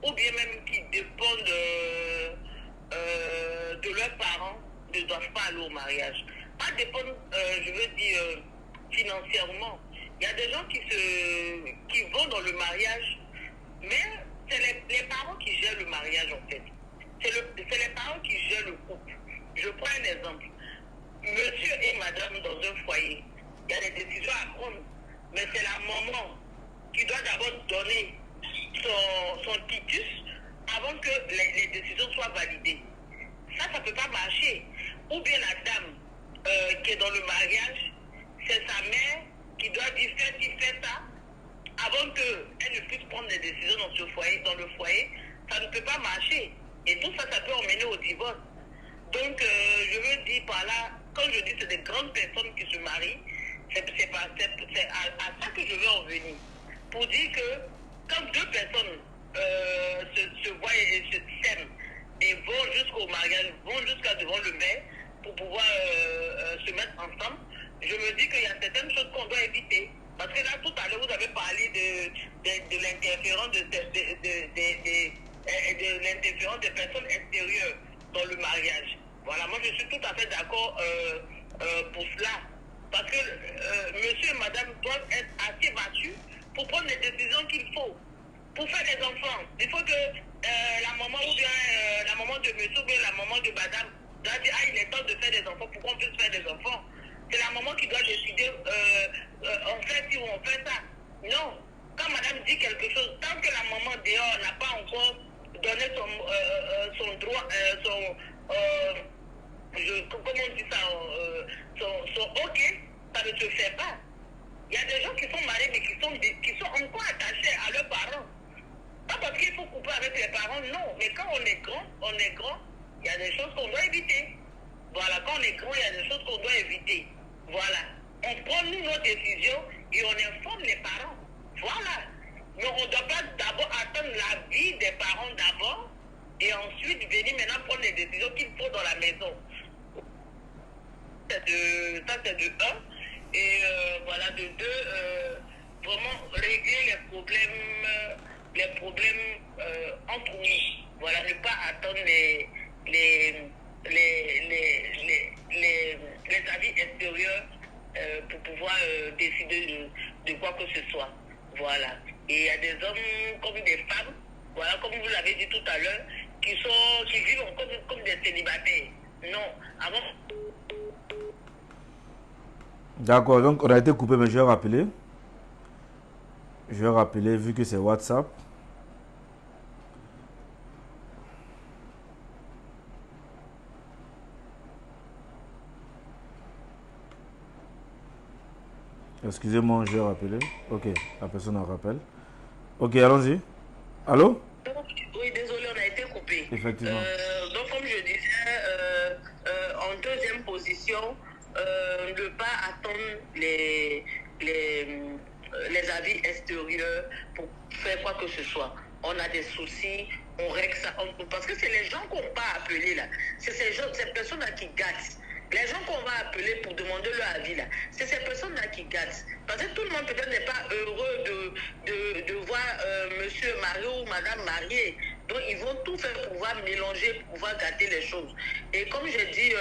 ou bien même qui dépendent de leurs parents ne doivent pas aller au mariage. Pas dépendre, je veux dire, financièrement. Il y a des gens qui vont dans le mariage, mais c'est les parents qui gèrent le mariage en fait. C'est les parents qui gèrent le couple. Je prends un exemple. Monsieur et madame dans un foyer, il y a des décisions à prendre, mais c'est la maman qui doit d'abord donner son titus avant que les décisions soient validées. Ça ne peut pas marcher. Ou bien la dame qui est dans le mariage, c'est sa mère qui doit dire fais ci, fais ça, avant qu'elle ne puisse prendre des décisions dans le foyer, ça ne peut pas marcher. Et tout ça, ça peut emmener au divorce. Donc, je veux dire par là, quand je dis que c'est des grandes personnes qui se marient, c'est à ça que je veux en venir. Pour dire que quand deux personnes se voient et s'aiment et vont jusqu'au mariage, vont jusqu'à devant le maire pour pouvoir se mettre ensemble, je me dis qu'il y a certaines choses qu'on doit éviter. Parce que là, tout à l'heure, vous avez parlé de l'interférence de l'interférence des personnes extérieures dans le mariage. Voilà, moi je suis tout à fait d'accord pour cela. Parce que monsieur et madame doivent être assez battus pour prendre les décisions qu'il faut. Pour faire des enfants, il faut que la maman ou bien la maman de monsieur ou bien la maman de madame doit dire il est temps de faire des enfants pour qu'on puisse faire des enfants. C'est la maman qui doit décider on fait ci ou on fait ça. Non. Quand madame dit quelque chose, tant que la maman dehors n'a pas encore donné son droit, comment on dit ça, son OK, ça ne se fait pas. Il y a des gens qui sont mariés mais qui sont encore attachés à leurs parents. Pas parce qu'il faut couper avec les parents, non. Mais quand on est grand, il y a des choses qu'on doit éviter. Voilà, quand on est grand, il y a des choses qu'on doit éviter. Voilà. On prend nous nos décisions et on informe les parents. Voilà. Mais on ne doit pas d'abord attendre l'avis des parents d'abord et ensuite venir maintenant prendre les décisions qu'il faut dans la maison. Ça c'est de 1. Et voilà, de 2, vraiment régler les problèmes entre nous. Voilà, ne pas attendre les avis extérieurs pour pouvoir décider de quoi que ce soit. Voilà. Et il y a des hommes comme des femmes, voilà, comme vous l'avez dit tout à l'heure, qui vivent comme des célibataires. Non, avant. D'accord, donc on a été coupé, mais je vais rappeler. Je vais rappeler vu que c'est WhatsApp. Excusez-moi, je vais rappeler. Ok, la personne en rappelle. Ok, allons-y. Allô? Oui, désolé, on a été coupé. Effectivement. Donc, comme je disais, en deuxième position, ne pas attendre les avis extérieurs pour faire quoi que ce soit. On a des soucis, on règle ça. Parce que c'est les gens qu'on va appeler là. C'est ces personnes-là qui gâtent. Les gens qu'on va appeler pour demander leur avis là, c'est ces personnes-là qui gâtent. Parce que tout le monde peut-être n'est pas heureux de voir monsieur marié ou madame mariée. Donc ils vont tout faire pour pouvoir mélanger, pour pouvoir gâter les choses. Et comme j'ai dit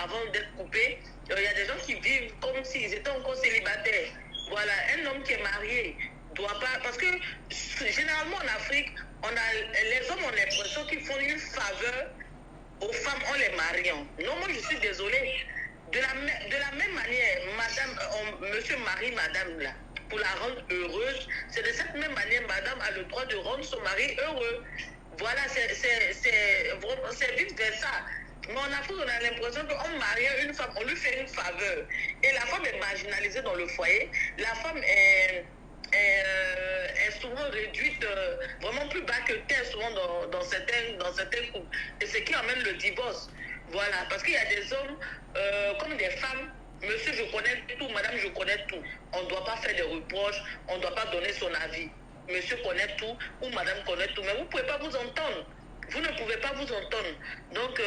avant d'être coupé, il y a des gens qui vivent comme s'ils étaient encore célibataires. Voilà, un homme qui est marié doit pas... Parce que généralement en Afrique, les hommes ont l'impression qu'ils font une faveur aux femmes en les mariant. Non, moi je suis désolée. De la même manière, monsieur marie madame là, pour la rendre heureuse, c'est de cette même manière, madame a le droit de rendre son mari heureux. Voilà, c'est vice versa. Mais en Afrique, on a l'impression qu'on marie une femme, on lui fait une faveur. Et la femme est marginalisée dans le foyer. La femme est souvent réduite vraiment plus bas que terre, souvent dans certains couples. Et ce qui amène le divorce. Voilà, parce qu'il y a des hommes comme des femmes. Monsieur, je connais tout, madame, je connais tout. On ne doit pas faire des reproches, on ne doit pas donner son avis. Monsieur connaît tout ou madame connaît tout, mais vous ne pouvez pas vous entendre. Vous ne pouvez pas vous entendre. Donc,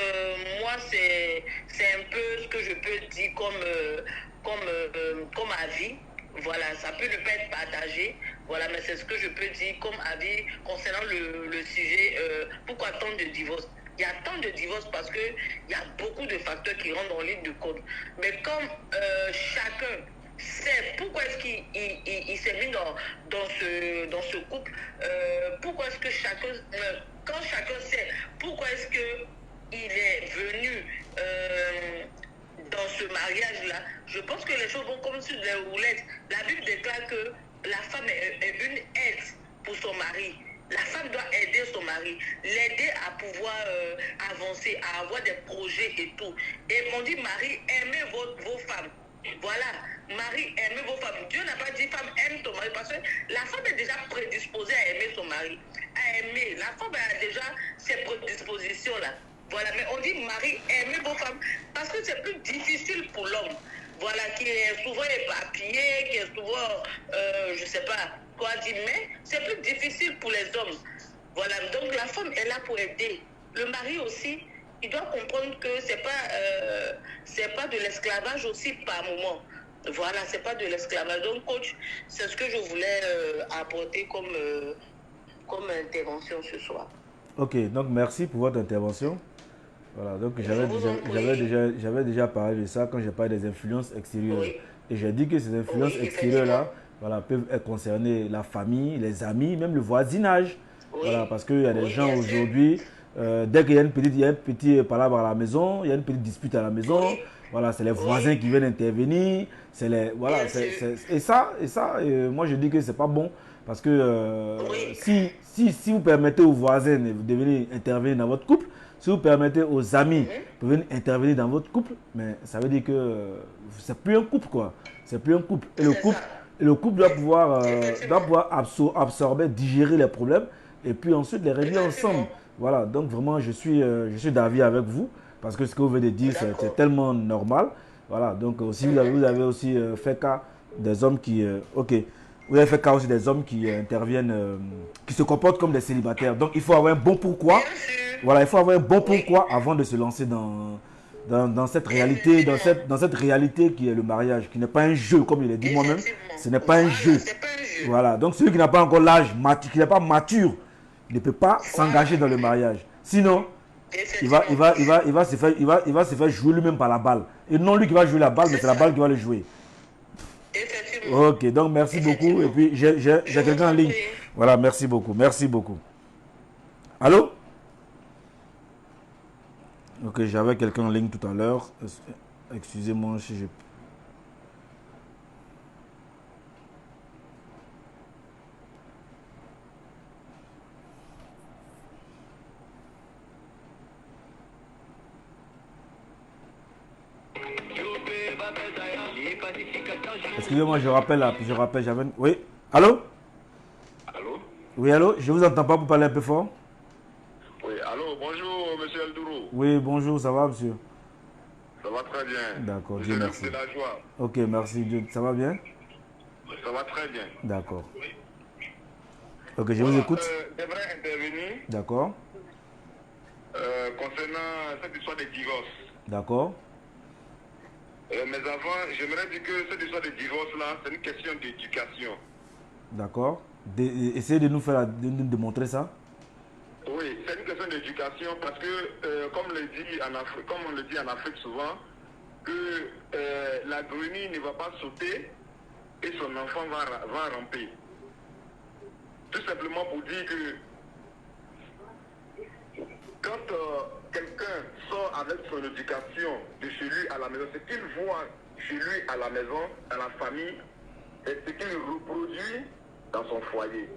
moi, c'est un peu ce que je peux dire comme avis. Voilà, ça peut ne pas être partagé. Voilà, mais c'est ce que je peux dire comme avis concernant le sujet. Pourquoi tant de divorces? Il y a tant de divorces parce qu'il y a beaucoup de facteurs qui rentrent en ligne de compte. Mais comme chacun sait pourquoi est-ce qu'il s'est mis dans ce couple, pourquoi est-ce que chacun, quand chacun sait pourquoi est-ce qu'il est venu dans ce mariage-là, je pense que les choses vont comme sur des roulettes. La Bible déclare que la femme est une aide pour son mari. La femme doit aider son mari, l'aider à pouvoir avancer, à avoir des projets et tout. Et on dit, Marie, aimez vos femmes. Voilà, Marie, aimez vos femmes. Dieu n'a pas dit, femme, aime ton mari, parce que la femme est déjà prédisposée à aimer son mari, à aimer. La femme a déjà ces prédispositions-là. Voilà, mais on dit, Marie, aimez vos femmes, parce que c'est plus difficile pour l'homme. Voilà, qui est souvent éparpillé, qui est souvent, je ne sais pas quoi dire, mais c'est plus difficile pour les hommes. Voilà, donc la femme est là pour aider. Le mari aussi, il doit comprendre que c'est pas de l'esclavage aussi par moment. Voilà, c'est pas de l'esclavage. Donc, coach, c'est ce que je voulais apporter comme intervention ce soir. Ok, donc merci pour votre intervention. Voilà, donc j'avais déjà parlé de ça quand j'ai parlé des influences extérieures. Oui. Et j'ai dit que ces influences Oui, extérieures-là, voilà, peuvent concerner la famille, les amis, même le voisinage. Oui. Voilà, parce qu'il y a des Oui, gens bien sûr. aujourd'hui, dès qu'il y a une petite palabre à la maison, il y a une petite dispute à la maison, Oui. voilà, c'est les voisins qui viennent intervenir. Voilà, Bien sûr. et ça, moi je dis que c'est pas bon. Parce que Oui. si vous permettez aux voisins de venir intervenir dans votre couple, si vous permettez aux amis de venir intervenir dans votre couple, mais ça veut dire que c'est plus un couple, quoi. C'est plus un couple. Et le couple doit pouvoir absorber, digérer les problèmes et puis ensuite les régler ensemble. Voilà, donc vraiment, je suis d'avis avec vous parce que ce que vous venez de dire, c'est tellement normal. Voilà, donc aussi, vous avez aussi fait cas des hommes qui... ok, vous avez fait cas aussi des hommes qui interviennent, qui se comportent comme des célibataires. Donc, il faut avoir un bon pourquoi. Voilà, il faut avoir un bon pourquoi avant de se lancer dans cette réalité, dans cette réalité qui est le mariage, qui n'est pas un jeu, comme je l'ai dit moi-même. Ce n'est pas un jeu. Voilà, donc celui qui n'a pas encore l'âge, qui n'est pas mature, ne peut pas s'engager dans le mariage. Sinon, il va se faire jouer lui-même par la balle. Et non lui qui va jouer la balle, mais c'est la balle qui va le jouer. Ok, donc merci beaucoup. Et puis j'ai quelqu'un en ligne. Voilà, merci beaucoup. Merci beaucoup. Allô? Ok, j'avais quelqu'un en ligne tout à l'heure. Excusez-moi si je... Excusez-moi, je rappelle, j'avais... Oui, allô? Allô? Oui, allô? Je vous entends pas pour parler un peu fort. Oui, allô, bonjour, monsieur Eldouro. Oui, bonjour, ça va, monsieur? Ça va très bien. D'accord, Dieu merci. C'est la joie. Ok, merci, Dieu. Ça va bien? Ça va très bien. D'accord. Ok, je vous écoute. J'aimerais intervenir D'accord. concernant cette histoire de divorce. D'accord. Mais avant, j'aimerais dire que cette histoire de divorce-là, c'est une question d'éducation. D'accord. Essayez de nous démontrer ça. Oui, c'est une question d'éducation parce que, comme on le dit en Afrique souvent, que la grenouille ne va pas sauter et son enfant va ramper. Tout simplement pour dire que quand quelqu'un sort avec son éducation de chez lui à la maison, ce qu'il voit chez lui à la maison, dans la famille, et ce qu'il reproduit dans son foyer.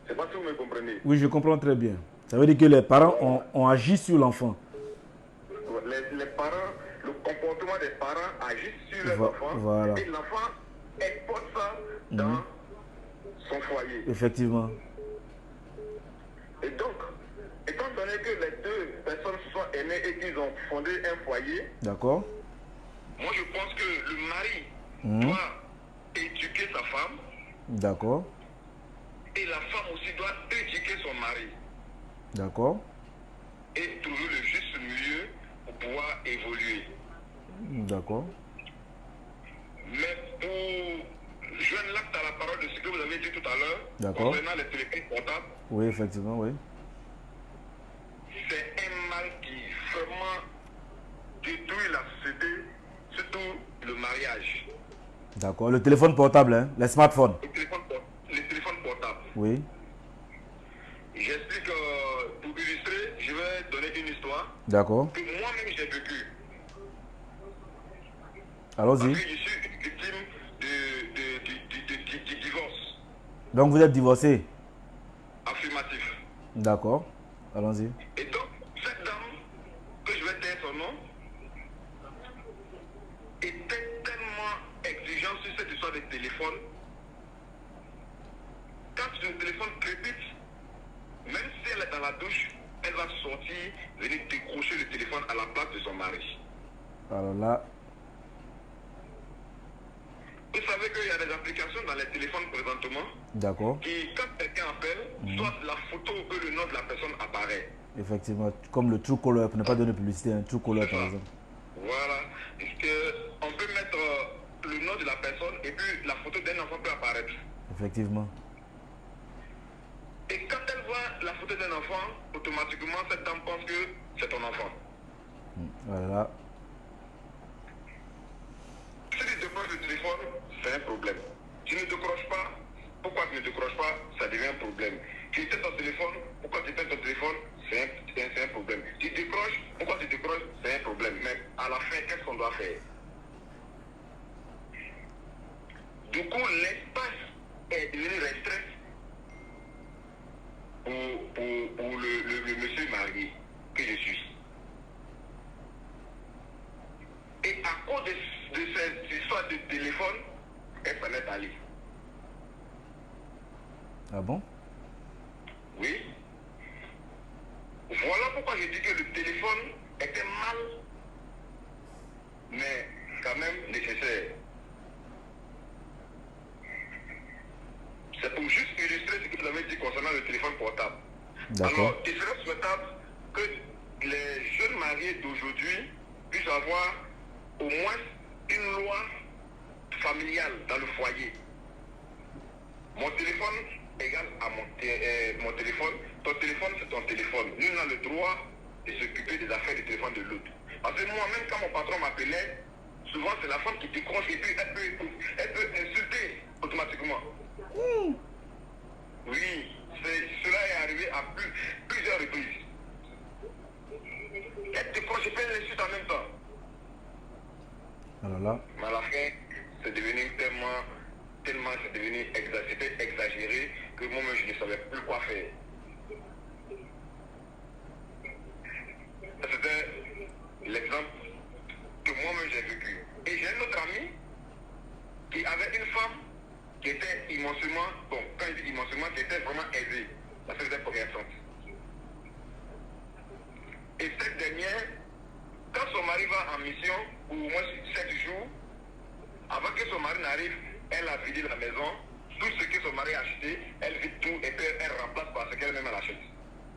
Je ne sais pas si vous me comprenez. Oui, je comprends très bien. Ça veut dire que les parents ont agi sur l'enfant. Les parents, le comportement des parents agit sur les enfants. Voilà. Et l'enfant exporte ça dans son foyer. Effectivement. Et donc, étant donné que les deux personnes se sont aimées et qu'ils ont fondé un foyer, D'accord. moi je pense que le mari doit éduquer sa femme D'accord. et la femme aussi doit éduquer son mari D'accord. et trouver le juste milieu pour pouvoir évoluer. D'accord. Mais pour joindre l'acte à la parole de ce que vous avez dit tout à l'heure, D'accord. concernant les téléphones portables, Oui, effectivement, oui. c'est un mal qui vraiment détruit la société, surtout le mariage. D'accord. Le téléphone portable, hein, les smartphones. Les téléphones portables. Oui. J'explique, pour illustrer, je vais donner une histoire D'accord. que moi-même j'ai vécue. Allons-y. Parce que je suis victime du divorce Donc vous êtes divorcé. affirmatif. D'accord. Allons-y. Et donc, cette dame, que je vais taire son nom, était tellement exigeante sur cette histoire de téléphone. Quand le téléphone crépite, même si elle est dans la douche, elle va sortir, venir décrocher le téléphone à la place de son mari. Alors là, Vous savez qu'il y a des applications dans les téléphones présentement d'accord. qui, quand quelqu'un appelle, soit la photo ou le nom de la personne apparaît. Effectivement, comme le Truecaller, pour ne pas donner publicité, un Truecaller par exemple. Voilà. On peut mettre le nom de la personne et puis la photo d'un enfant peut apparaître. Effectivement. Et quand elle voit la photo d'un enfant, automatiquement cette dame pense que c'est ton enfant. Voilà. Si tu décroches le téléphone, c'est un problème. Tu ne décroches pas, pourquoi tu ne décroches pas, ça devient un problème. Tu éteins ton téléphone, pourquoi tu éteins ton téléphone, c'est un problème. Tu décroches, pourquoi tu décroches, c'est un problème. Mais à la fin, qu'est-ce qu'on doit faire? Du coup, l'espace est devenu restreint pour le monsieur marié que je suis. Et à cause de cette histoire de téléphone, elle s'en est allée. Ah bon? Oui. Voilà pourquoi je dis que le téléphone était mal, mais quand même nécessaire. C'est pour juste illustrer ce que vous avez dit concernant le téléphone portable. D'accord. Alors, il serait souhaitable que les jeunes mariés d'aujourd'hui puissent avoir au moins une loi familiale dans le foyer. Mon téléphone égale à mon téléphone. Ton téléphone, c'est ton téléphone. Nous, on a le droit de s'occuper des affaires du téléphone de l'autre. Parce que moi-même, quand mon patron m'appelait, souvent c'est la femme qui décroche et puis elle peut insulter automatiquement. Oui, cela est arrivé à plusieurs reprises. Elle décroche et puis elle insulte en même temps. Alors là, Mais à la fin, c'est devenu tellement c'est devenu exagéré que moi-même je ne savais plus quoi faire. C'était l'exemple que moi-même j'ai vécu. Et j'ai un autre ami qui avait une femme qui était immensément, bon, quand je dis immensément, qui était vraiment aisée, parce qu'elle était commerçante. Et cette dernière, quand son mari va en mission, ou au moins 7 jours, avant que son mari n'arrive, elle a vidé la maison, tout ce que son mari a acheté, elle vide tout et puis elle remplace par ce qu'elle-même elle achète.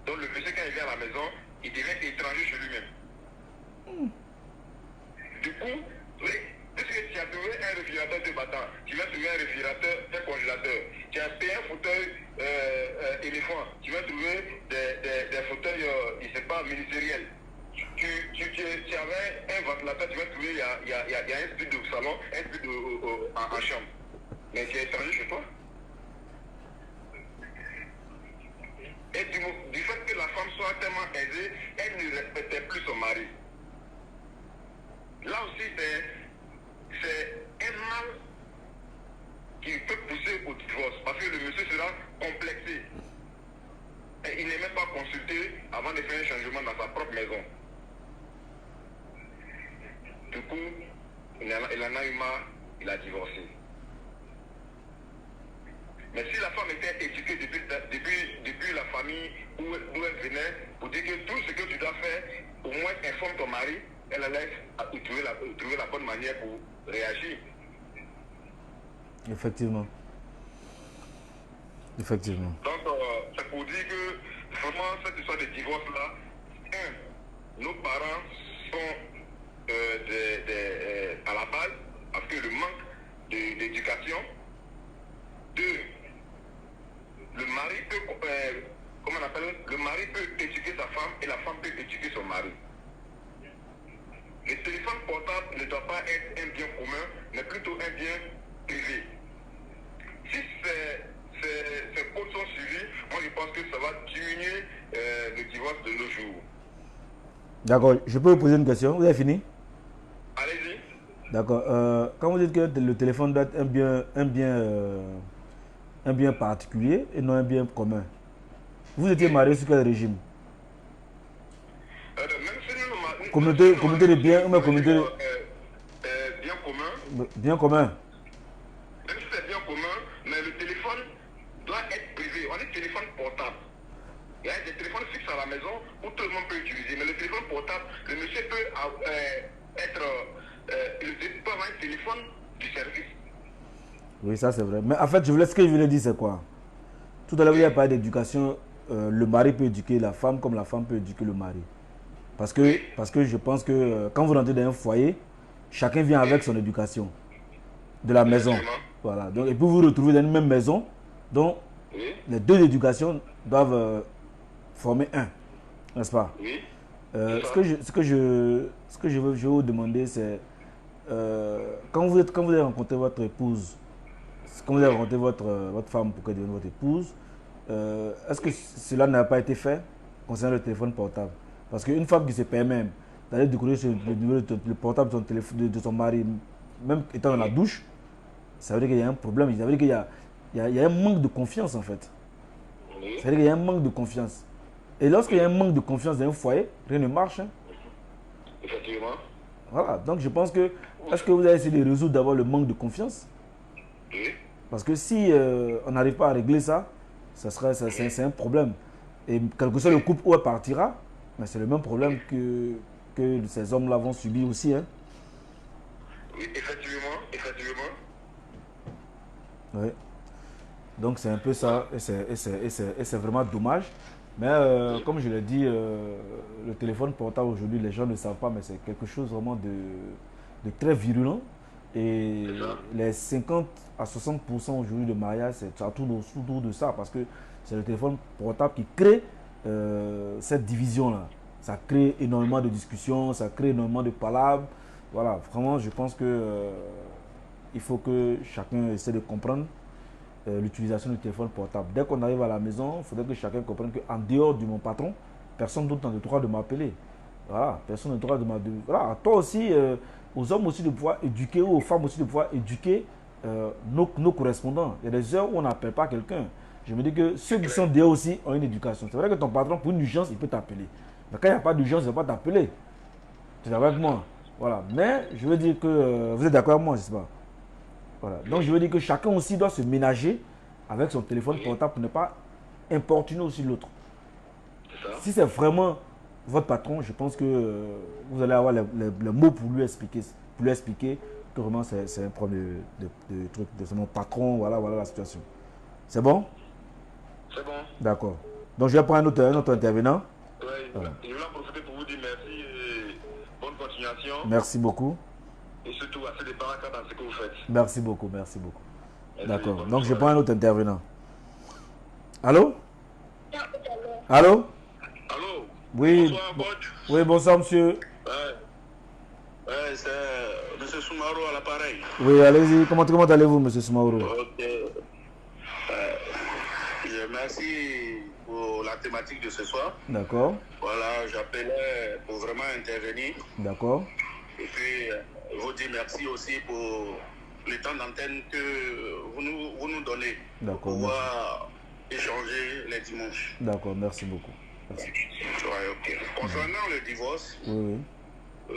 Donc le monsieur, quand il vient à la maison, il devient étranger chez lui-même. Du coup, oui, puisque tu as trouvé un réfrigérateur de battant, tu vas trouver un réfrigérateur, un congélateur, tu as payé un fauteuil éléphant, tu vas trouver des fauteuils, je ne sais pas, ministériels. Tu avais un ventilateur, tu vas trouver, il y a un split de salon, un split en chambre. Mais tu es étranger chez toi. Et du fait que la femme soit tellement aisée, elle ne respectait plus son mari. Là aussi, c'est un mal qui peut pousser au divorce, parce que le monsieur sera complexé. Et il n'est même pas pas consulté avant de faire un changement dans sa propre maison. Du coup, il en a eu marre, il a divorcé. Mais si la femme était éduquée depuis la famille d'où elle venait, pour dire que tout ce que tu dois faire, au moins informe ton mari, elle allait trouver la bonne manière pour réagir. Effectivement. Effectivement. Donc, c'est pour dire que vraiment, cette histoire de divorce-là, nos parents sont à la base, parce que le manque d'éducation. Deux, le mari peut, comment on appelle, le mari peut éduquer sa femme et la femme peut éduquer son mari. Le téléphone portable ne doit pas être un bien commun, mais plutôt un bien privé. Si ces codes sont suivis, moi je pense que ça va diminuer le divorce de nos jours. D'accord, je peux vous poser une question, vous avez fini? Allez-y. D'accord, quand vous dites que le téléphone doit être un bien particulier et non un bien commun, vous étiez marié sur quel régime? Même si nous, communauté de biens ou bien communauté de... bien commun. Bien commun. Même si c'est bien commun, mais le téléphone doit être privé. On dit téléphone portable. Il y a des téléphones fixes à la maison où tout le monde peut utiliser. Mais le téléphone portable, le monsieur peut avoir un téléphone du service. Oui, ça c'est vrai. Mais en fait, ce que je voulais dire, c'est quoi? Tout à l'heure, il y a parlé d'éducation. Le mari peut éduquer la femme comme la femme peut éduquer le mari. Parce que je pense que quand vous rentrez dans un foyer, chacun vient avec son éducation de la maison. Voilà. Donc, et puis vous vous retrouvez dans une même maison, donc les deux éducations doivent former un, n'est-ce pas? Oui. Ce que je veux vous demander, c'est quand vous avez rencontré votre épouse, quand vous avez rencontré votre femme pour qu'elle devienne votre épouse, est-ce que cela n'a pas été fait concernant le téléphone portable? Parce qu'une femme qui se permet d'aller découvrir le portable de son mari, même étant dans la douche, ça veut dire qu'il y a un problème. Ça veut dire qu'il y a un manque de confiance en fait. Ça veut dire qu'il y a un manque de confiance. Et lorsqu'il y a un manque de confiance dans un foyer, rien ne marche. Hein. Effectivement. Voilà, donc je pense que, est-ce que vous avez essayé de résoudre d'abord le manque de confiance? Oui. Parce que si on n'arrive pas à régler ça, c'est un problème. Et quel que soit le couple où elle partira, mais c'est le même problème que ces hommes-là vont subir aussi. Hein. Oui, effectivement. Oui. Donc c'est un peu ça, et c'est vraiment dommage. Mais comme je l'ai dit, le téléphone portable aujourd'hui, les gens ne savent pas, mais c'est quelque chose vraiment de très virulent. Et les 50 à 60% aujourd'hui de mariage, c'est autour de ça, parce que c'est le téléphone portable qui crée cette division-là. Ça crée énormément de discussions, ça crée énormément de palabres. Voilà, vraiment, je pense que il faut que chacun essaie de comprendre l'utilisation du téléphone portable. Dès qu'on arrive à la maison, il faudrait que chacun comprenne qu'en dehors de mon patron, personne d'autre n'a le droit de m'appeler. Voilà, personne n'a le droit de m'appeler. Voilà, à toi aussi, aux hommes aussi de pouvoir éduquer, ou aux femmes aussi de pouvoir éduquer nos correspondants. Il y a des heures où on n'appelle pas quelqu'un. Je me dis que ceux qui sont dehors aussi ont une éducation. C'est vrai que ton patron, pour une urgence, il peut t'appeler. Mais quand il n'y a pas d'urgence, il ne va pas t'appeler. Tu es d'accord avec moi? Voilà. Mais je veux dire que vous êtes d'accord avec moi, je ne sais pas. Voilà. Donc je veux dire que chacun aussi doit se ménager avec son téléphone portable pour ne pas importuner aussi l'autre. Si c'est vraiment votre patron, je pense que vous allez avoir les mots pour lui expliquer que vraiment c'est un problème de truc, de mon patron, voilà la situation. C'est bon? C'est bon. D'accord. Donc je vais prendre un autre intervenant. Oui, voilà. Je vais en profiter pour vous dire merci et bonne continuation. Merci beaucoup. Et surtout, assez de baraka dans ce que vous faites. Merci beaucoup. D'accord. Donc je prends un autre intervenant. Allô? Allô? Allô? Oui. Bonsoir, Bod. Oui, bonsoir, monsieur. Ouais, c'est M. Soumaro à l'appareil. Oui, allez-y. Comment allez-vous, monsieur Soumaro? Ok. Merci pour la thématique de ce soir. D'accord. Voilà, j'appelais pour vraiment intervenir. D'accord. Et puis, vous dire merci aussi pour le temps d'antenne que vous nous donnez. D'accord. Pour pouvoir échanger les dimanches. D'accord, merci beaucoup. Merci. Ouais, ok. Concernant le divorce, Oui, oui.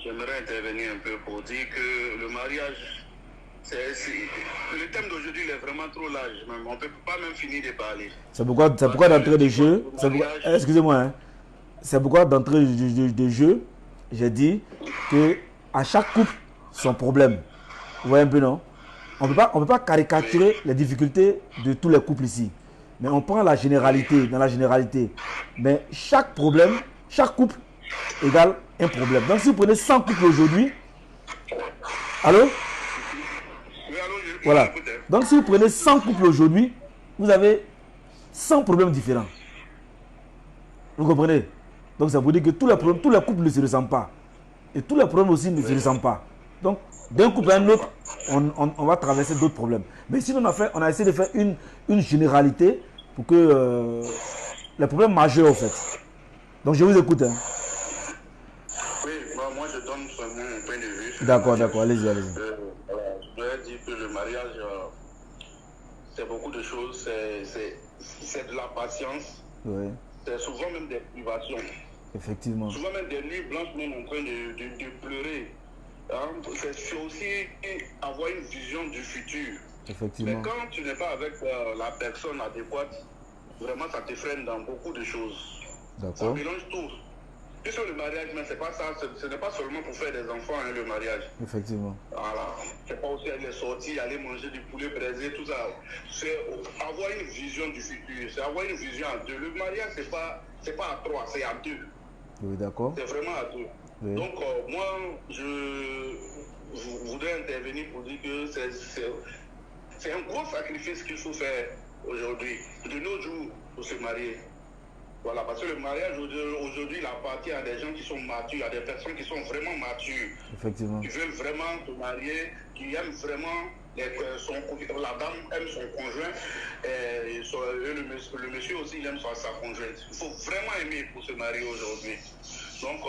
j'aimerais intervenir un peu pour dire que le mariage, le thème d'aujourd'hui il est vraiment trop large. Même. On ne peut pas même finir de parler. C'est pourquoi d'entrée de jeu, excusez-moi, hein, c'est pourquoi d'entrée de jeu, j'ai dit que à chaque couple, son problème. Vous voyez un peu, non? On peut pas caricaturer les difficultés de tous les couples ici. Mais on prend la généralité, dans la généralité. Mais chaque problème, chaque couple égale un problème. Donc si vous prenez 100 couples aujourd'hui, allô? Oui, allô, Voilà. Donc si vous prenez 100 couples aujourd'hui, vous avez 100 problèmes différents. Vous comprenez? Donc ça veut dire que tous les couples ne se ressemblent pas. Et tous les problèmes aussi ne se ressemblent pas. Donc d'un couple à un autre, on va traverser d'autres problèmes. Mais sinon on a essayé de faire une généralité pour que les problèmes majeurs en fait. Donc je vous écoute. Hein. Oui, moi je donne seulement mon point de vue. D'accord, allez-y. Voilà, je voudrais dire que le mariage, c'est beaucoup de choses, c'est de la patience, Oui. C'est souvent même des privations. Effectivement. Souvent même des nuits blanches même en train de pleurer. Hein? C'est aussi avoir une vision du futur. Effectivement. Mais quand tu n'es pas avec la personne adéquate, vraiment ça te freine dans beaucoup de choses. Ça D'accord. mélange tout. Puisque le mariage, mais c'est pas ça, ce n'est pas seulement pour faire des enfants, hein, le mariage. Effectivement. Voilà. C'est pas aussi aller sortir, aller manger du poulet braisé, tout ça. C'est avoir une vision du futur, c'est avoir une vision à deux. Le mariage, c'est pas à trois, c'est à deux. Oui, d'accord. C'est vraiment à deux. Oui. Donc, moi, je voudrais intervenir pour dire que c'est un gros sacrifice qu'il faut faire aujourd'hui, de nos jours, pour se marier. Voilà, parce que le mariage aujourd'hui, il appartient à des gens qui sont matures, à des personnes qui sont vraiment matures. Effectivement. Qui veulent vraiment se marier, qui aiment vraiment la dame aime son conjoint, et le monsieur aussi il aime sa conjointe. Il faut vraiment aimer pour se marier aujourd'hui. Donc,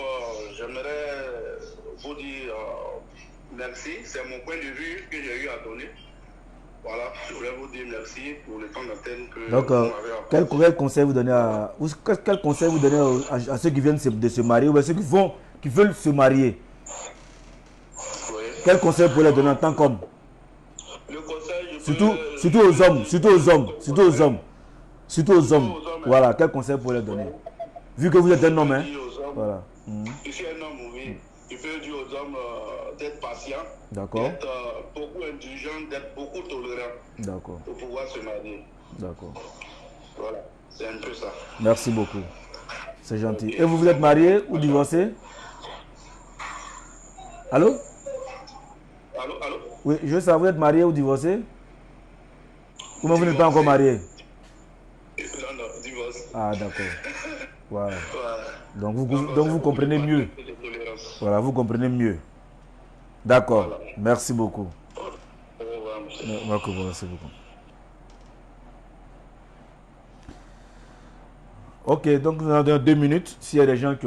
j'aimerais vous dire merci. C'est mon point de vue que j'ai eu à donner. Voilà, je voulais vous dire merci pour le temps d'antenne que donc, vous m'avez quel conseil vous donnez à ceux qui viennent de se marier ou à ceux qui veulent se marier? Oui. Quel conseil vous pouvez leur donner en tant qu'homme? Le conseil, surtout aux hommes. Voilà, quel conseil vous pouvez leur donner? Vu que vous êtes un homme, hein? Voilà. Je suis un homme, oui. Je peux dire aux hommes d'être patients, D'accord. d'être beaucoup indulgents, d'être beaucoup tolérants. D'accord. Pour pouvoir se marier. D'accord. Voilà, c'est un peu ça. Merci beaucoup. C'est gentil. Et vous êtes marié ou divorcé? Allô? Allô? Oui, je veux savoir, vous êtes marié ou divorcé? Ou même vous n'êtes pas encore marié? Non, divorce. Ah, d'accord. Voilà. Voilà. Donc vous comprenez mieux. Voilà, vous comprenez mieux. D'accord. Voilà. Merci beaucoup. Au revoir, monsieur. Merci beaucoup. Ok, donc nous avons 2 minutes. S'il y a des gens qui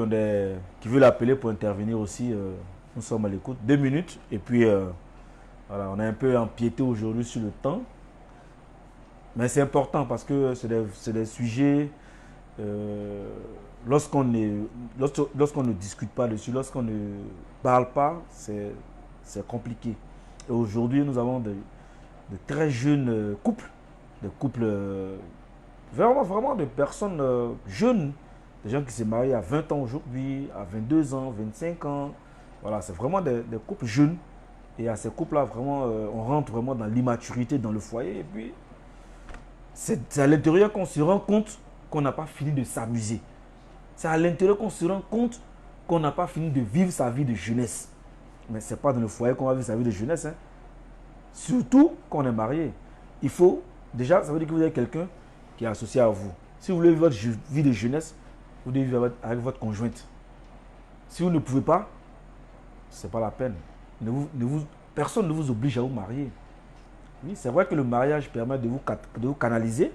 veulent appeler pour intervenir aussi, nous sommes à l'écoute. 2 minutes. Et puis, voilà, on a un peu empiété aujourd'hui sur le temps. Mais c'est important parce que c'est des sujets, lorsqu'on ne discute pas dessus, lorsqu'on ne parle pas, c'est compliqué. Et aujourd'hui, nous avons de très jeunes couples, des couples vraiment de personnes jeunes, des gens qui se marient à 20 ans aujourd'hui, à 22 ans, 25 ans. Voilà, c'est vraiment des couples jeunes. Et à ces couples-là, vraiment, on rentre vraiment dans l'immaturité dans le foyer. Et puis, c'est à l'intérieur qu'on se rend compte qu'on n'a pas fini de s'amuser. C'est à l'intérieur qu'on se rend compte qu'on n'a pas fini de vivre sa vie de jeunesse. Mais ce n'est pas dans le foyer qu'on va vivre sa vie de jeunesse. Hein. Surtout quand on est marié. Il faut, déjà, ça veut dire que vous avez quelqu'un qui est associé à vous. Si vous voulez vivre votre vie de jeunesse, vous devez vivre avec votre conjointe. Si vous ne pouvez pas, ce n'est pas la peine. Personne ne vous oblige à vous marier. Oui, c'est vrai que le mariage permet de vous canaliser.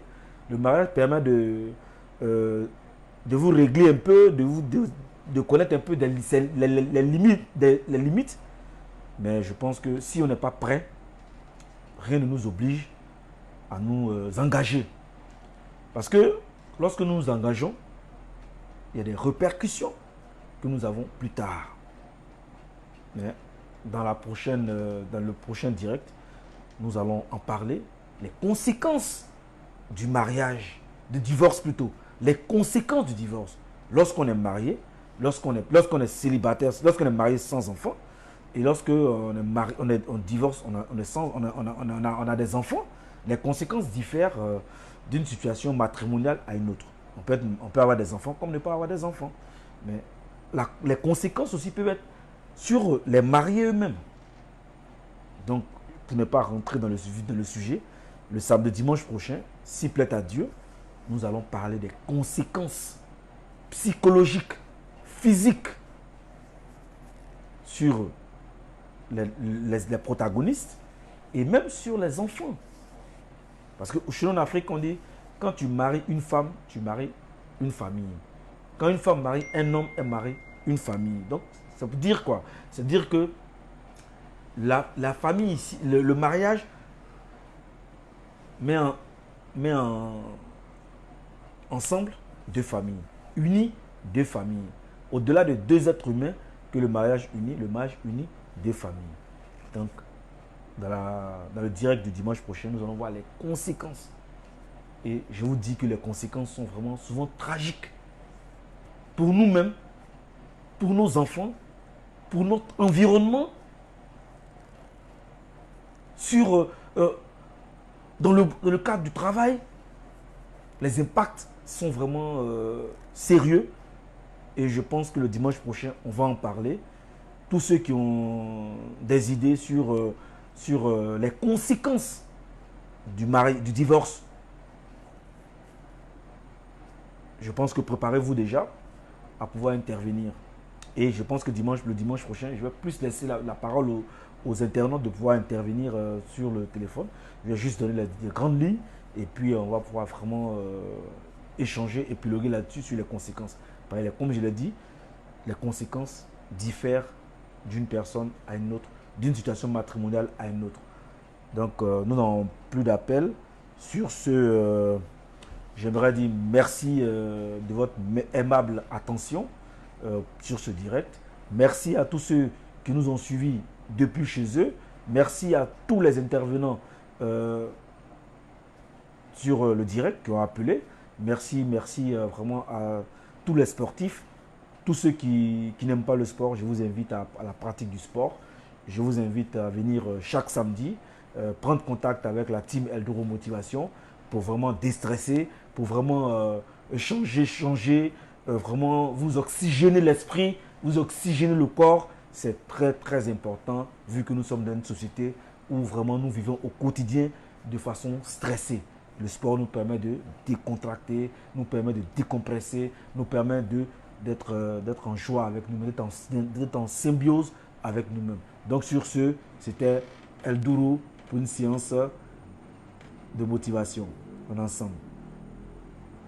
Le mariage permet de vous régler un peu, de connaître un peu les limites. Mais je pense que si on n'est pas prêt, rien ne nous oblige à nous engager. Parce que lorsque nous nous engageons, il y a des répercussions que nous avons plus tard. Mais dans le prochain direct, nous allons en parler. Les conséquences du mariage, du divorce plutôt. Les conséquences du divorce. Lorsqu'on est marié, lorsqu'on est célibataire, lorsqu'on est marié sans enfant, et lorsque on divorce, on a des enfants, les conséquences diffèrent d'une situation matrimoniale à une autre. On peut avoir des enfants comme ne pas avoir des enfants. Mais les conséquences aussi peuvent être sur les mariés eux-mêmes. Donc, pour ne pas rentrer dans le sujet, le samedi dimanche prochain, s'il plaît à Dieu, nous allons parler des conséquences psychologiques, physiques sur les protagonistes et même sur les enfants. Parce que chez nous en Afrique, on dit, quand tu maries une femme, tu maries une famille. Quand une femme marie un homme, elle marie une famille. Donc, ça veut dire quoi? Ça veut dire que la famille ici, le mariage met ensemble deux familles, unit deux familles. Au-delà de deux êtres humains que le mariage unit deux familles. Donc, dans le direct du dimanche prochain, nous allons voir les conséquences. Et je vous dis que les conséquences sont vraiment souvent tragiques. Pour nous-mêmes, pour nos enfants, pour notre environnement, dans le cadre du travail, les impacts sont vraiment sérieux. Et je pense que le dimanche prochain, on va en parler. Tous ceux qui ont des idées sur les conséquences du divorce, je pense que préparez-vous déjà à pouvoir intervenir. Et je pense que le dimanche prochain, je vais plus laisser la parole aux internautes de pouvoir intervenir sur le téléphone. Je vais juste donner les grandes lignes et puis on va pouvoir vraiment échanger, épiloguer là-dessus sur les conséquences. Comme je l'ai dit, les conséquences diffèrent d'une personne à une autre, d'une situation matrimoniale à une autre. Donc, nous n'avons plus d'appels. Sur ce, j'aimerais dire merci de votre aimable attention sur ce direct. Merci à tous ceux qui nous ont suivis depuis chez eux. Merci à tous les intervenants sur le direct qui ont appelé. Merci vraiment à tous les sportifs. Tous ceux qui n'aiment pas le sport, je vous invite à la pratique du sport. Je vous invite à venir chaque samedi, prendre contact avec la team Eldoro Motivation pour vraiment déstresser, pour vraiment changer, vraiment vous oxygéner l'esprit, vous oxygéner le corps. C'est très très important vu que nous sommes dans une société où vraiment nous vivons au quotidien de façon stressée. Le sport nous permet de décontracter, nous permet de décompresser, nous permet d'être en joie avec nous-mêmes, d'être en symbiose avec nous-mêmes. Donc sur ce, c'était Eldoro pour une séance de motivation. On est ensemble.